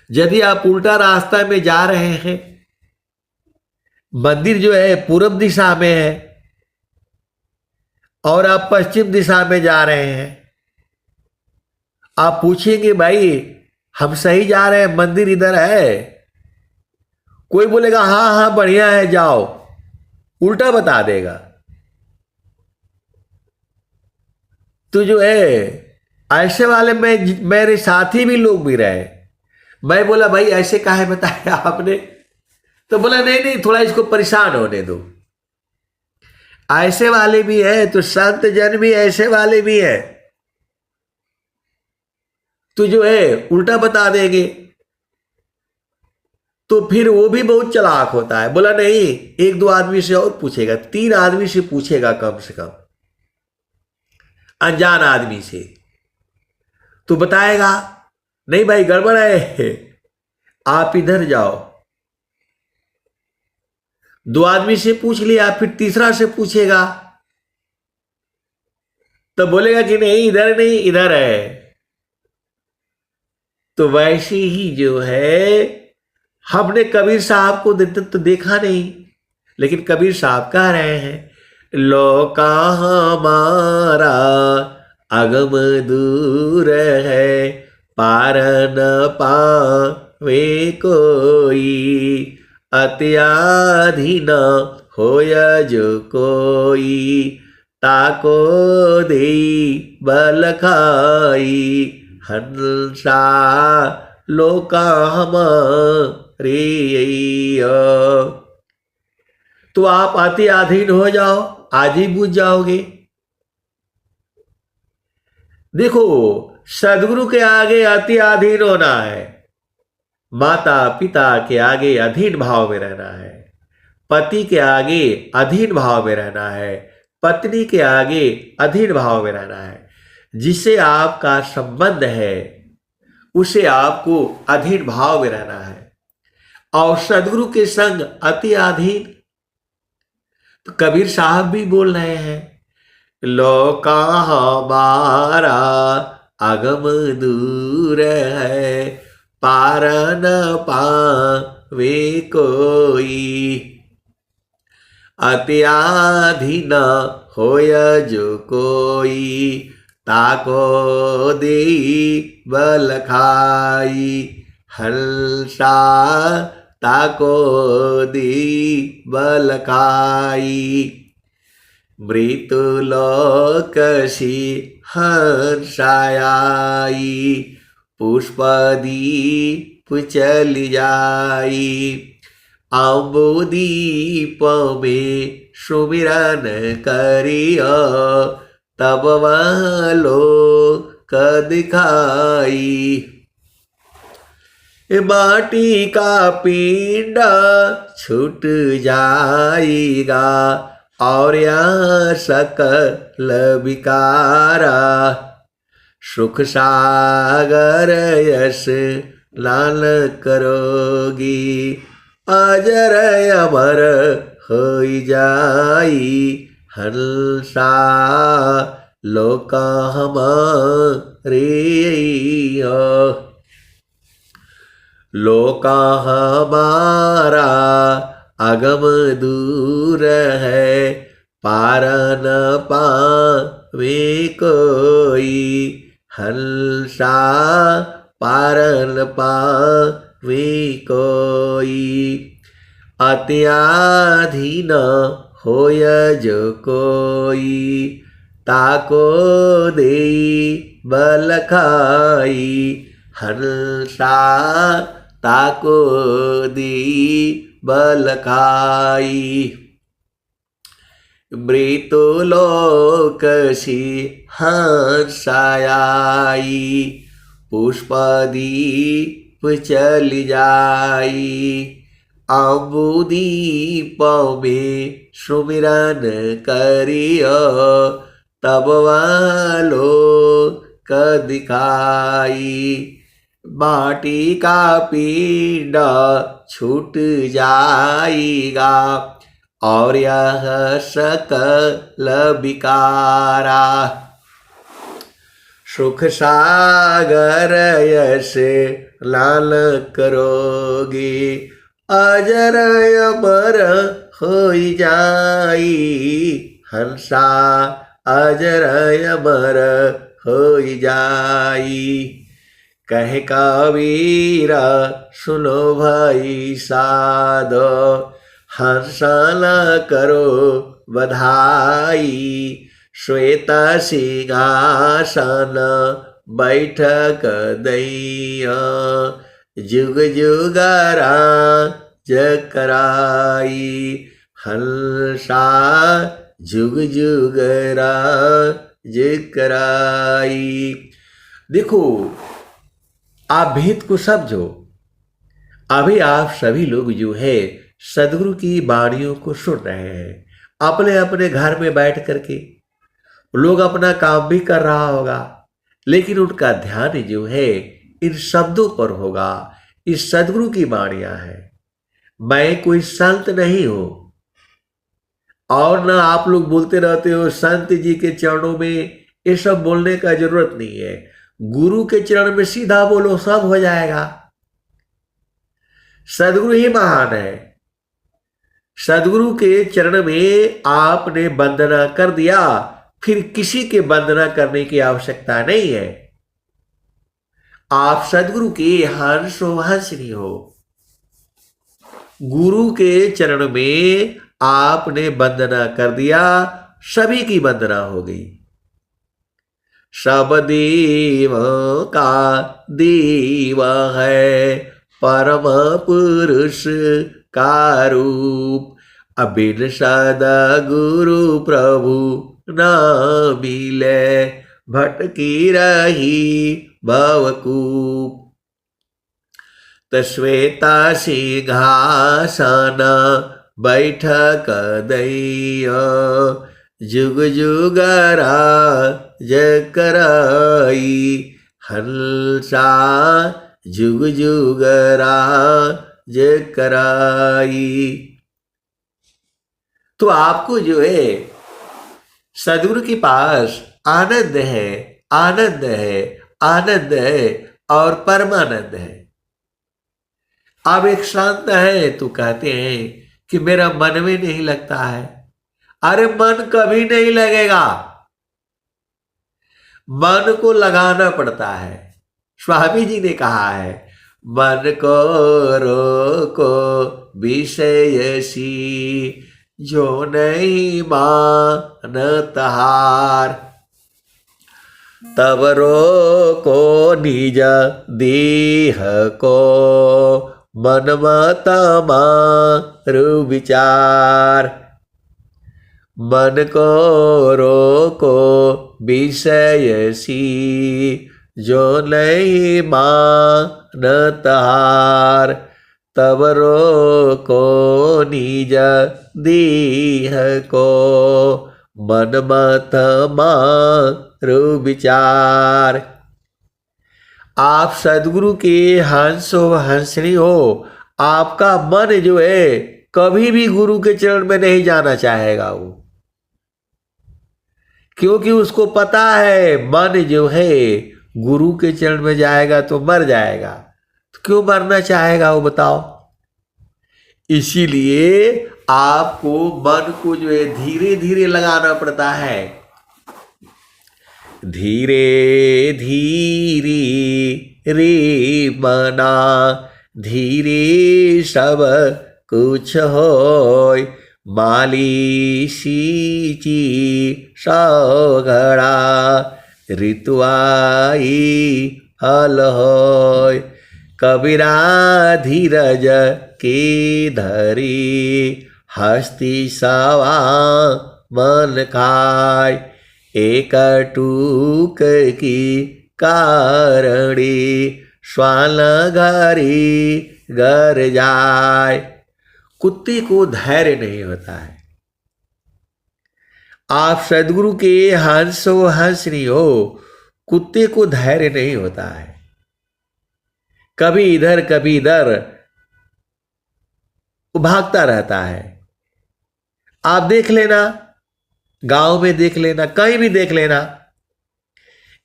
यदि आप उल्टा रास्ता में जा रहे हैं, मंदिर जो है पूर्व दिशा में है और आप पश्चिम दिशा में जा रहे हैं, आप पूछेंगे भाई हम सही जा रहे हैं, मंदिर इधर है, कोई बोलेगा हाँ हाँ बढ़िया है जाओ, उल्टा बता देगा। तो जो है ऐसे वाले में मेरे साथी भी लोग भी रहे। मैं बोला भाई ऐसे काहे बताया आपने, तो बोला नहीं नहीं थोड़ा इसको परेशान होने दो। ऐसे वाले भी है तो संत जन भी ऐसे वाले भी है, तो जो है उल्टा बता देंगे। तो फिर वो भी बहुत चालाक होता है, बोला नहीं एक दो आदमी से और पूछेगा, 3 आदमी से पूछेगा कम से कम, अनजान आदमी से, तो बताएगा नहीं भाई गड़बड़ है, आप इधर जाओ। 2 आदमी से पूछ लिया, फिर तीसरा से पूछेगा तो बोलेगा कि नहीं इधर नहीं इधर है। तो वैसे ही जो है हमने कबीर साहब को तो देखा नहीं, लेकिन कबीर साहब कह रहे हैं लोका हमारा अगम दूर है, पार न पावे कोई, अत्याधीन होय जो कोई, ताको दे बल खाई, हंसा लोका हमारे। तो आप अति अधीन हो जाओ, आज ही बुझ जाओगे। देखो सदगुरु के आगे अति अधीन होना है, माता पिता के आगे अधीन भाव में रहना है, पति के आगे अधीन भाव में रहना है, पत्नी के आगे अधीन भाव में रहना है, जिससे आपका संबंध है उसे आपको अधीन भाव में रहना है। और सदगुरु के संग अति अधीन, तो कबीर साहब भी बोल रहे हैं लोका हमारा अगम दूर है, पार न पावे कोई, अत्याधीन होय जो कोई, ताको दे बल खाई, हंसा ताको दे बल खाई, मृत्युलोकसी हर्षायाई, पुष्पदीप चली जाई, अम्बुदीप में सुमिरन करियो, तब वह लोक दिखाई, माटी का पिंड छूट जाएगा, और यह सकल विकारा, सुख सागर यश लाल करोगी, अजर अमर हो जाई, हंसा लोका हमारे। लोका हमारा अगम दूर है, पार न पावे कोई, हंसा पार न पावे कोई, अत्याधीन होय जो कोई, ताको दे बल खाई, हंसा ताको दी बल खाई, मृत्युलोकसी हर्षायाई, पुष्पदीप चली जाई, अम्बुदीप में सुमिरन करियो, तब वह लोक दिखाई, माटी का पिंड छूट जाएगा, और यह सकल विकारा, सुख सागर यश लाल करोगी, अजर अमर हो जाई, हंसा अजर अमर हो जाई। कहे कबीर सुनो भाई साध, हंसल करो बधाई। श्वेत सिंहासन बैठक दैया, जुग जुग राज कराई। हंसा जुग जुग राज कराई। देखो, आप भेद को समझो। अभी आप सभी लोग जो है सदगुरु की वाणियों को सुन रहे हैं, अपने अपने घर में बैठ करके। लोग अपना काम भी कर रहा होगा, लेकिन उनका ध्यान जो है इन शब्दों पर होगा। इस सदगुरु की वाणियां है। मैं कोई संत नहीं हूं, और ना आप लोग बोलते रहते हो संत जी के चरणों में, ये सब बोलने का जरूरत नहीं है। गुरु के चरण में सीधा बोलो, सब हो जाएगा। सदगुरु ही महान है। सदगुरु के चरण में आपने वंदना कर दिया, फिर किसी के वंदना करने की आवश्यकता नहीं है। आप सदगुरु के हंसो हंसनी हो। गुरु के चरण में आपने वंदना कर दिया, सभी की वंदना हो गई। सब देव का देव है परम पुरुष का रूप। अबिन सदगुरु प्रभु न मिले, भटकी रही भवकूप। श्वेता सिंहासन बैठक दैया, जुग जुग राज कराई। हंसा जुग जुग राज कराई। तो आपको जो है सदगुरु के पास आनंद है, आनंद है, आनंद है और परमानंद है। आप एक शांत है तो कहते हैं कि मेरा मन में नहीं लगता है। अरे मन कभी नहीं लगेगा, मन को लगाना पड़ता है। स्वामी जी ने कहा है, मन को रोको विषयसी, जो नहीं मानत हार। तब रोको निज देह को, मन मत मारु विचार। मन को रोको विषयसी, जो नहीं मानत हार। तब रोको निज देह को, मन मत मारु विचार। आप सदगुरु के हंसो हंसनी हो। आपका मन जो है कभी भी गुरु के चरण में नहीं जाना चाहेगा वो, क्योंकि उसको पता है मन जो है गुरु के चरण में जाएगा तो मर जाएगा। तो क्यों मरना चाहेगा वो बताओ। इसीलिए आपको मन को जो है धीरे धीरे लगाना पड़ता है। धीरे धीरे रे मना, धीरे सब कुछ होय। माली सींची सौघड़ा, ऋतुआई हल होय। कबीरा धीरज के धरी, हस्ती सवा मन खाय। एक टूक की कारणी, श्वान घरी घर जाय। कुत्ते को धैर्य नहीं होता है। आप सदगुरु के हंसो हंसनी हो, कुत्ते को धैर्य नहीं होता है। कभी इधर कभी इधर भागता रहता है। आप देख लेना, गांव में देख लेना, कहीं भी देख लेना,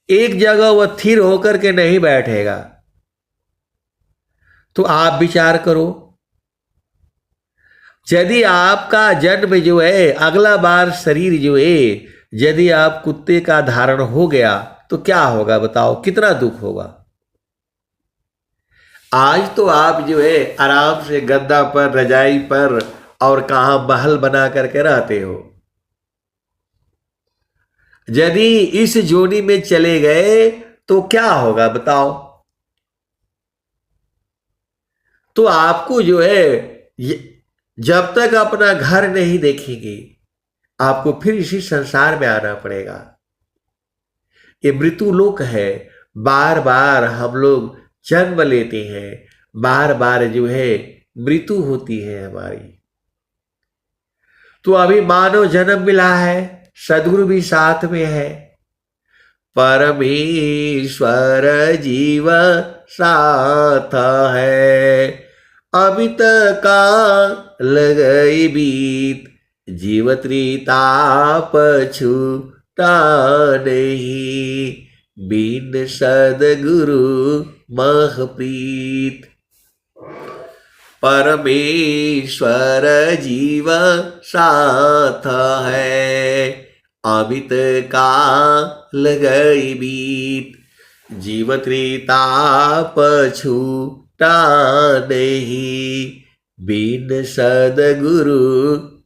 एक जगह वह स्थिर होकर के नहीं बैठेगा। तो आप विचार करो, यदि आपका जन्म जो है अगला बार शरीर जो है यदि आप कुत्ते का धारण हो गया तो क्या होगा बताओ, कितना दुख होगा। आज तो आप जो है आराम से गद्दा पर, रजाई पर और कहां महल बना करके रहते हो। यदि इस जोनी में चले गए तो क्या होगा बताओ। तो आपको जो है जब तक अपना घर नहीं देखेंगे आपको फिर इसी संसार में आना पड़ेगा। ये मृत्यु लोक है, बार बार हम लोग जन्म लेते हैं, बार बार जो है मृत्यु होती है हमारी। तो अभी मानव जन्म मिला है, सदगुरु भी साथ में है, परमेश्वर जीव साथ है। अभी तक का लगई बीत, जीव त्रिताप छूटा नहीं, बिन सदगुरु महप्रीत। परमेश्वर जीव साथ है, अमित काल गई बीत, जीव त्रिताप छूटा नहीं, बिन सदगुरु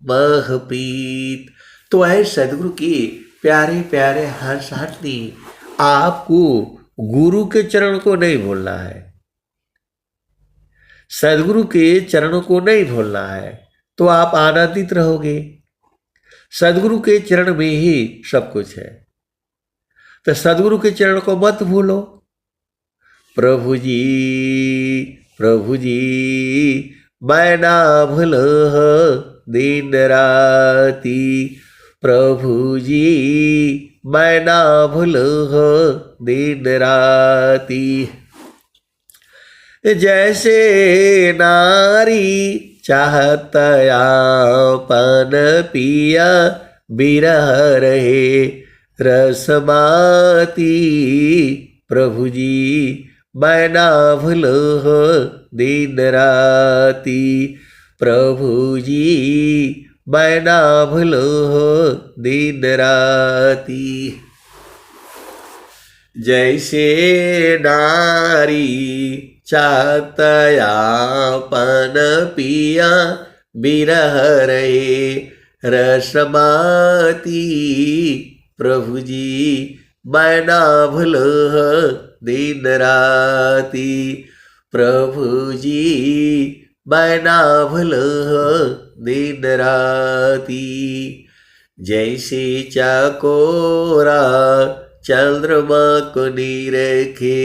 महप्रीत। तो है सदगुरु की प्यारे प्यारे हंसनी, आपको गुरु के चरण को नहीं भूलना है, सदगुरु के चरणों को नहीं भूलना है, तो आप आनंदित रहोगे। सदगुरु के चरण में ही सब कुछ है, तो सदगुरु के चरण को मत भूलो। प्रभु जी मैं ना भूलो दिन राती, प्रभु जी मैं ना भूलो दिन राती। जैसे नारी चाहत आपन पिया, बिरह रहे रसमाती, प्रभु जी मैं ना भूलो दिन राती, प्रभु जी मैं ना भूलो दिन राती। जैसे नारी चाहत आपन पिया, बिरह रहे रसमाती, प्रभु जी मैं ना भूलो दिन राती, प्रभु जी मैं ना भूलो दिन राती। जैसे चकोरा चंद्रमा को निरखे,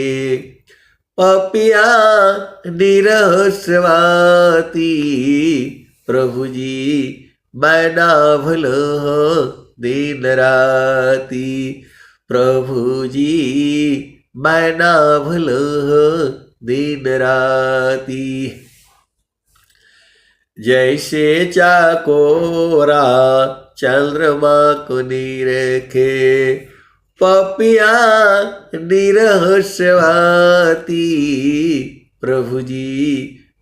पपिया निरह स्वाति, प्रभु जी मैं ना भूलो दिन राती, प्रभु जी मैं ना भूलो दिन राती। जैसे चकोरा चंद्रमा को निरखे, पपिया निरह स्वाति, प्रभु जी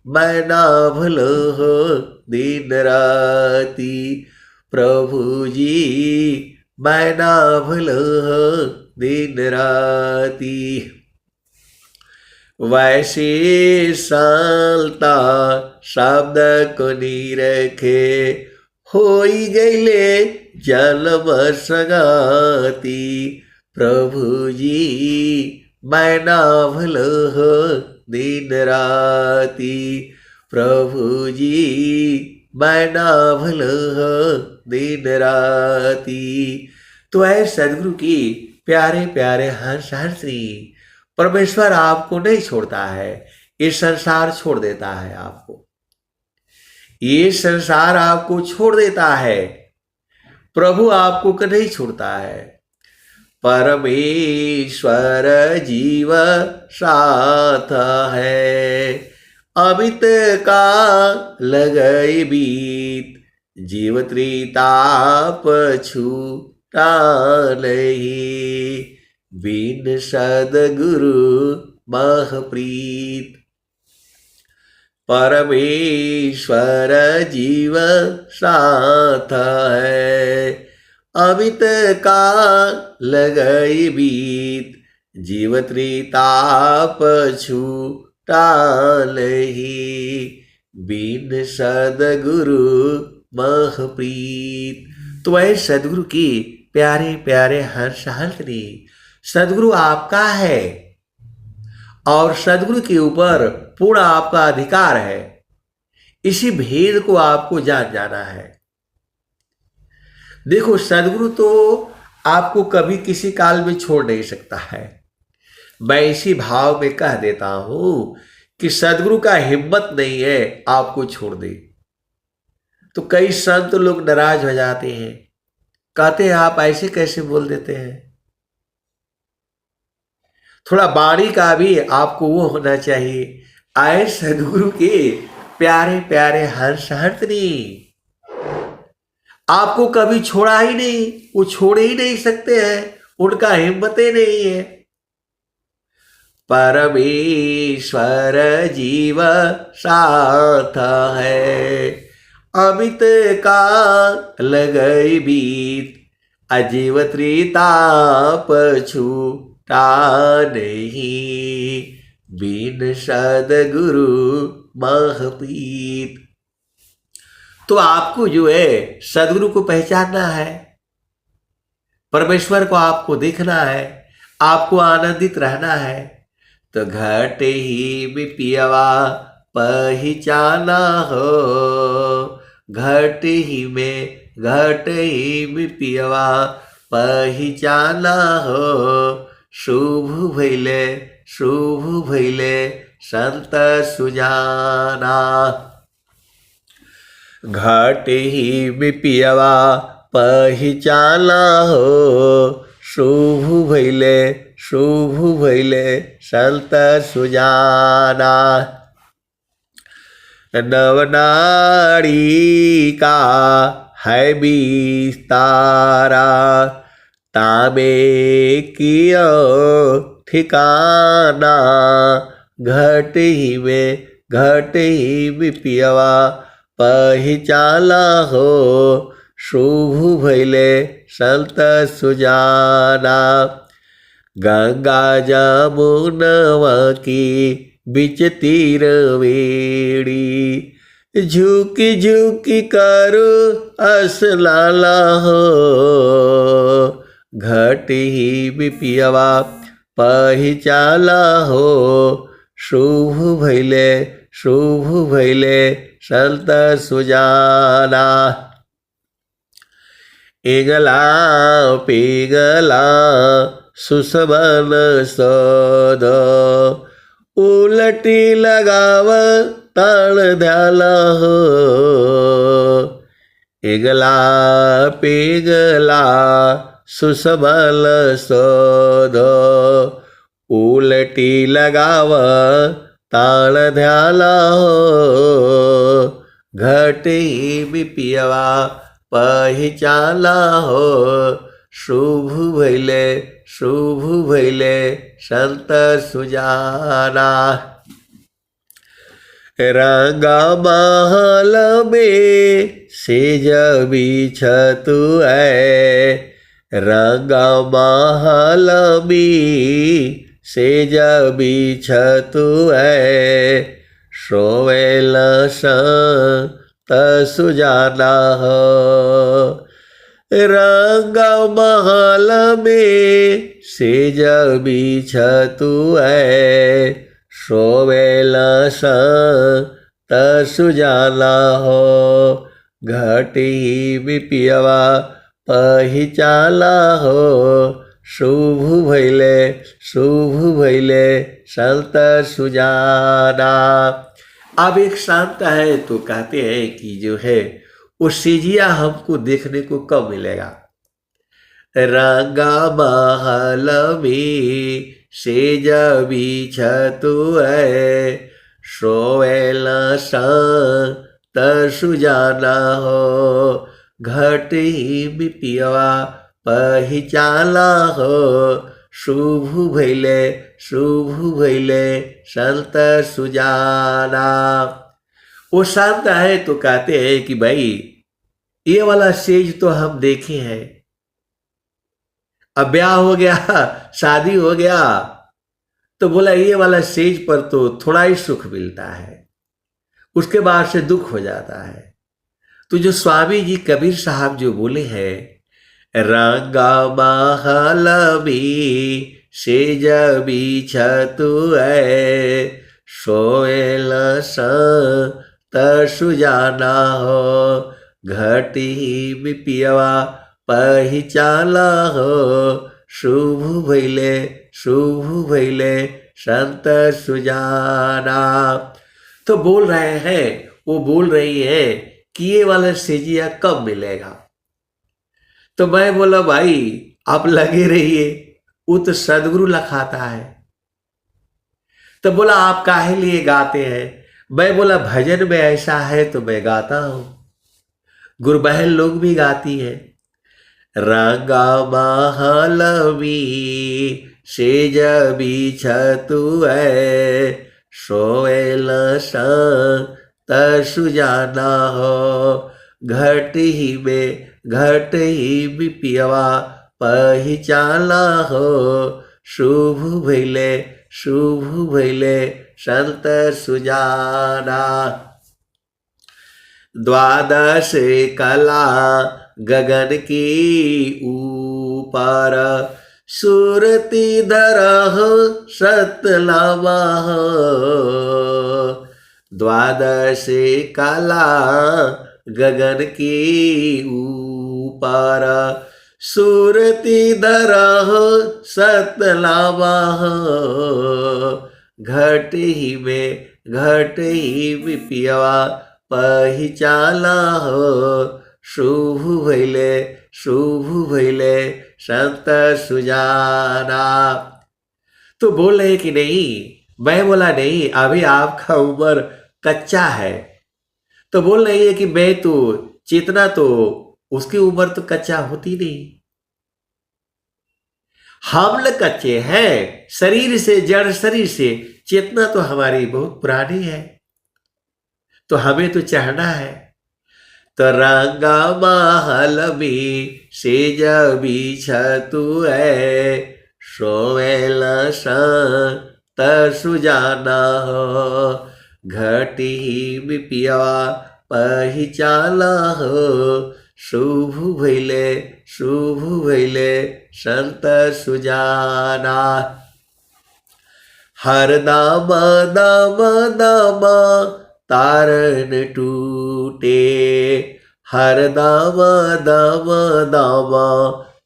मैं ना भूलो दिन राती, प्रभु जी मैं ना भूलो दिन राती। वैसे सालता शब्द को निरखे, होई गईले जन्म संगाती, प्रभु जी मैं ना भूलो दिन राती, प्रभु जी मैं ना भूलो दिन राती। तो है सदगुरु की प्यारे प्यारे हंसनी, परमेश्वर आपको नहीं छोड़ता है, ये संसार छोड़ देता है आपको, ये संसार आपको छोड़ देता है, प्रभु आपको नहीं छोड़ता है। परमेश्वर जीव साथ है, अमित का लगई बीत, जीव त्रिताप छूटा नहीं, बिन सदगुरु महप्रीत। परमेश्वर जीव साथ है, अमित काल गई बीत, जीव त्रिताप छूटा नहीं, बिन सदगुरु मह प्रीत। तो वह सदगुरु की प्यारे प्यारे हर्ष हंसनी, सदगुरु आपका है और सदगुरु के ऊपर पूर्ण आपका अधिकार है। इसी भेद को आपको जान जाना है। देखो, सदगुरु तो आपको कभी किसी काल में छोड़ नहीं सकता है। मैं इसी भाव में कह देता हूं कि सदगुरु का हिम्मत नहीं है आपको छोड़ दे। तो कई संत लोग नाराज हो जाते हैं, कहते हैं आप ऐसे कैसे बोल देते हैं। थोड़ा वाणी का भी आपको वो होना चाहिए। आए सदगुरु के प्यारे प्यारे हंस हंसनी, आपको कभी छोड़ा ही नहीं, वो छोड़ ही नहीं सकते हैं, उनका हिम्मत ही नहीं है। परमेश्वर जीव साथ है, अमित काल गई बीत, अजीव त्रिताप छूटा नहीं, बिन सदगुरु मह प्रीत। तो आपको जो है सदगुरु को पहचानना है, परमेश्वर को आपको देखना है, आपको आनंदित रहना है। तो घट ही में पियवा पहचाना हो, घट ही में पियवा पहचाना हो, शुभ भैले संत सुजाना। घट ही में पियवा पहचाना हो, शुभ भैले संत सुजाना। नवनाड़ी का है विस्तारा, ताबे कियो ठिकाना, घट ही में पियवा पहचाना हो, शुभ भैले संत सुजाना। गंगा जमुनवा की बिच तीर वेड़ी, झुकी झुकी करो असलाला हो, घट ही में पियवा पहचाना हो, शुभ भैले संत सुजाना। एगला पेगला सुसबन सद, उलटी लगाव ताण ध्याला हो, एगला पेगला सुसबल सद, उलटी लगाव ताण ध्याला हो, घट ही में पियवा पहचाना हो, शुभ भैले संत सुजाना। रंगा महल में सेज बिछतु है, रंगा महल में सेज बिछतु है, सोवेल संत सुजाना हो, रंगा महल में सेज बिछतु है, सोवेल संत सुजाना हो, घट ही में पियवा पहचाना हो, शुभ भैले संत सुजाना। अब एक शांत है तो कहते हैं कि जो है वो सीजिया हमको देखने को कब मिलेगा। रंगा महल में सेज बिछतु है, सोवेल संत सुजाना हो, घट ही में पियवा पहचाना हो, शुभ भैले संत सुजाना। वो शांत है तो कहते हैं कि भाई ये वाला सेज तो हम देखे हैं, अब ब्याह हो गया, शादी हो गया, तो बोला ये वाला स्टेज पर तो थोड़ा ही सुख मिलता है, उसके बाद से दुख हो जाता है। तो जो स्वामी जी कबीर साहब जो बोले हैं, रंगा महलबी सेज बिछतु है, सोएल सुजाना हो, घटी पियवा पहिचाला हो, शुभ भैले संत सुजाना। तो बोल रहे हैं, वो बोल रही है कि ये वाला सेजिया कब मिलेगा। तो मैं बोला भाई आप लगे रहिए, वो तो सदगुरु लखाता है। तो बोला आप काहे लिए गाते हैं। मैं बोला भजन में ऐसा है तो मैं गाता हूं, गुरु बहन लोग भी गाती है। रंगा महलवी सेज बिछतु है, सोएल सुजाना हो, घट ही में पियवा पहिचाला हो, शुभ भैले संत सुजाना। द्वादश कला गगन की ऊपर, सुरति धरह सतलावा हो, द्वादश कला गगन की ऊपर, सुरति धरह सतलावा हो, घट ही में पियवा पहिचाला हो, शुभ भैले संत सुजाना। तो बोल रहे कि नहीं, मैं बोला नहीं अभी आपका उम्र कच्चा है। तो बोल रही है कि मैं तो चेतना, तो उसकी उम्र तो कच्चा होती नहीं, हम लोग कच्चे हैं शरीर से, जड़ शरीर से, चेतना तो हमारी बहुत पुरानी है, तो हमें तो चढ़ना है। तो रंगा महल में सेज बिछतु है, सोएल सुजाना हो, घटी में पियवा पहिचाला हो, शुभ भैले संत सुजाना। हर दाम तारन टूटे, हर दाम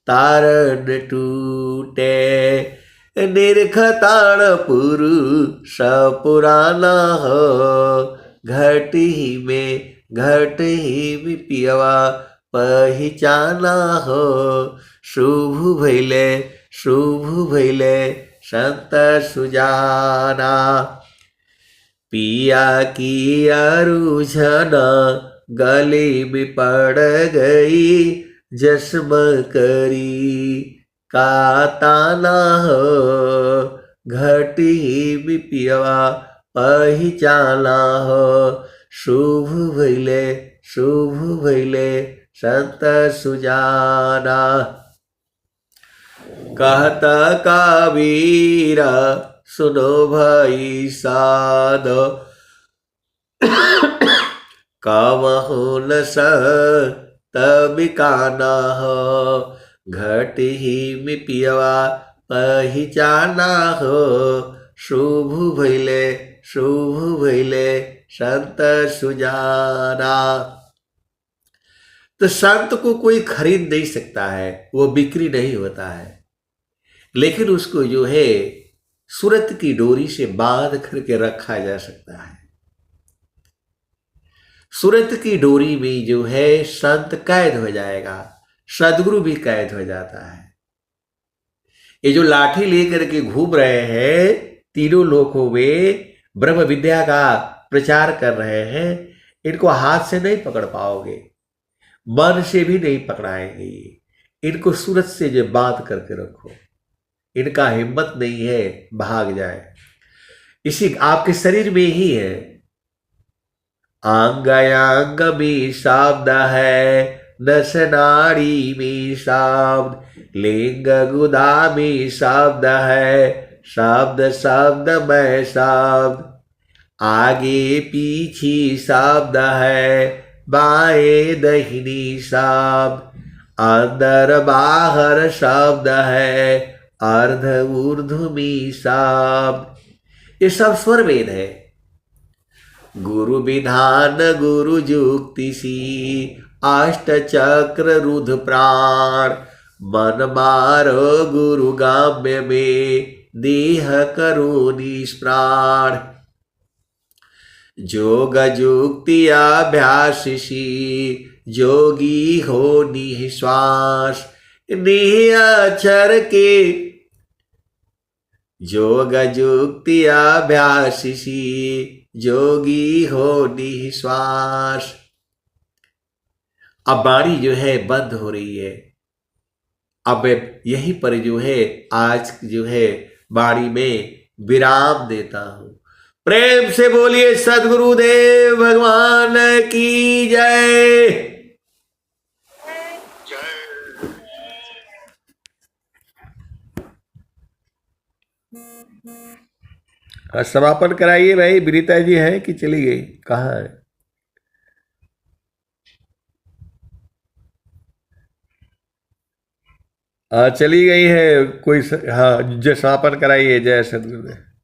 तारन टूटे, निरखताण पुरुष पुराना हो, घट ही में पियवा पहिचाना हो, शुभ भैले संत सुजाना। पिया की अरुझन गली में पड़ गई, जश्म करी का ताना हो, घटी में पियवा पहिचाना हो, शुभ भैले संत सुजाना। कहता कबीरा सुनो भाई साध, कवहु न तबिकाना हो, घट ही में पियवा पहिचाना हो, शुभ भैले संत सुजाना। तो संत को कोई खरीद नहीं सकता है, वो बिक्री नहीं होता है, लेकिन उसको जो है सूरत की डोरी से बांध करके रखा जा सकता है। सूरत की डोरी में जो है संत कैद हो जाएगा, सदगुरु भी कैद हो जाता है। ये जो लाठी लेकर के घूम रहे हैं, तीनों लोकों में ब्रह्म विद्या का प्रचार कर रहे हैं, इनको हाथ से नहीं पकड़ पाओगे, मन से भी नहीं पकड़ाएंगे। इनको सूरत से जो बांध करके रखो, इनका हिम्मत नहीं है भाग जाए। इसी आपके शरीर में ही है, अंग में शब्द है, नस नाड़ी में शब्द लिंग गुदामी शब्द है, शब्द शब्द में शब्द, आगे पीछे शब्द है, बाएं दहिनी शब्द, अंदर बाहर शब्द है, अर्ध ऊर्ध्वमी शब्द। ये सब स्वर वेद है। गुरु विधान गुरु जुक्ति सी, अष्ट चक्र रुद्र प्राण, मन मारो गुरु गाम्य में, देह करो निष्प्राण। जोग जुक्ति अभ्यासी, जोगी हो निश्वास, नेह अक्षर के। जोग जुक्ति अभ्यासी, जोगी हो निश्वास। अब वाणी जो है बंद हो रही है। अब यहीं पर जो है आज जो है वाणी में विराम देता हूं। प्रेम से बोलिए सद्गुरुदेव भगवान की जय। समापन कराइए भाई। विनीता जी हैं कि चली गई, कहाँ है? चली गई है कोई हाँ, जो समापन कराइए। जय सद्गुरुदेव।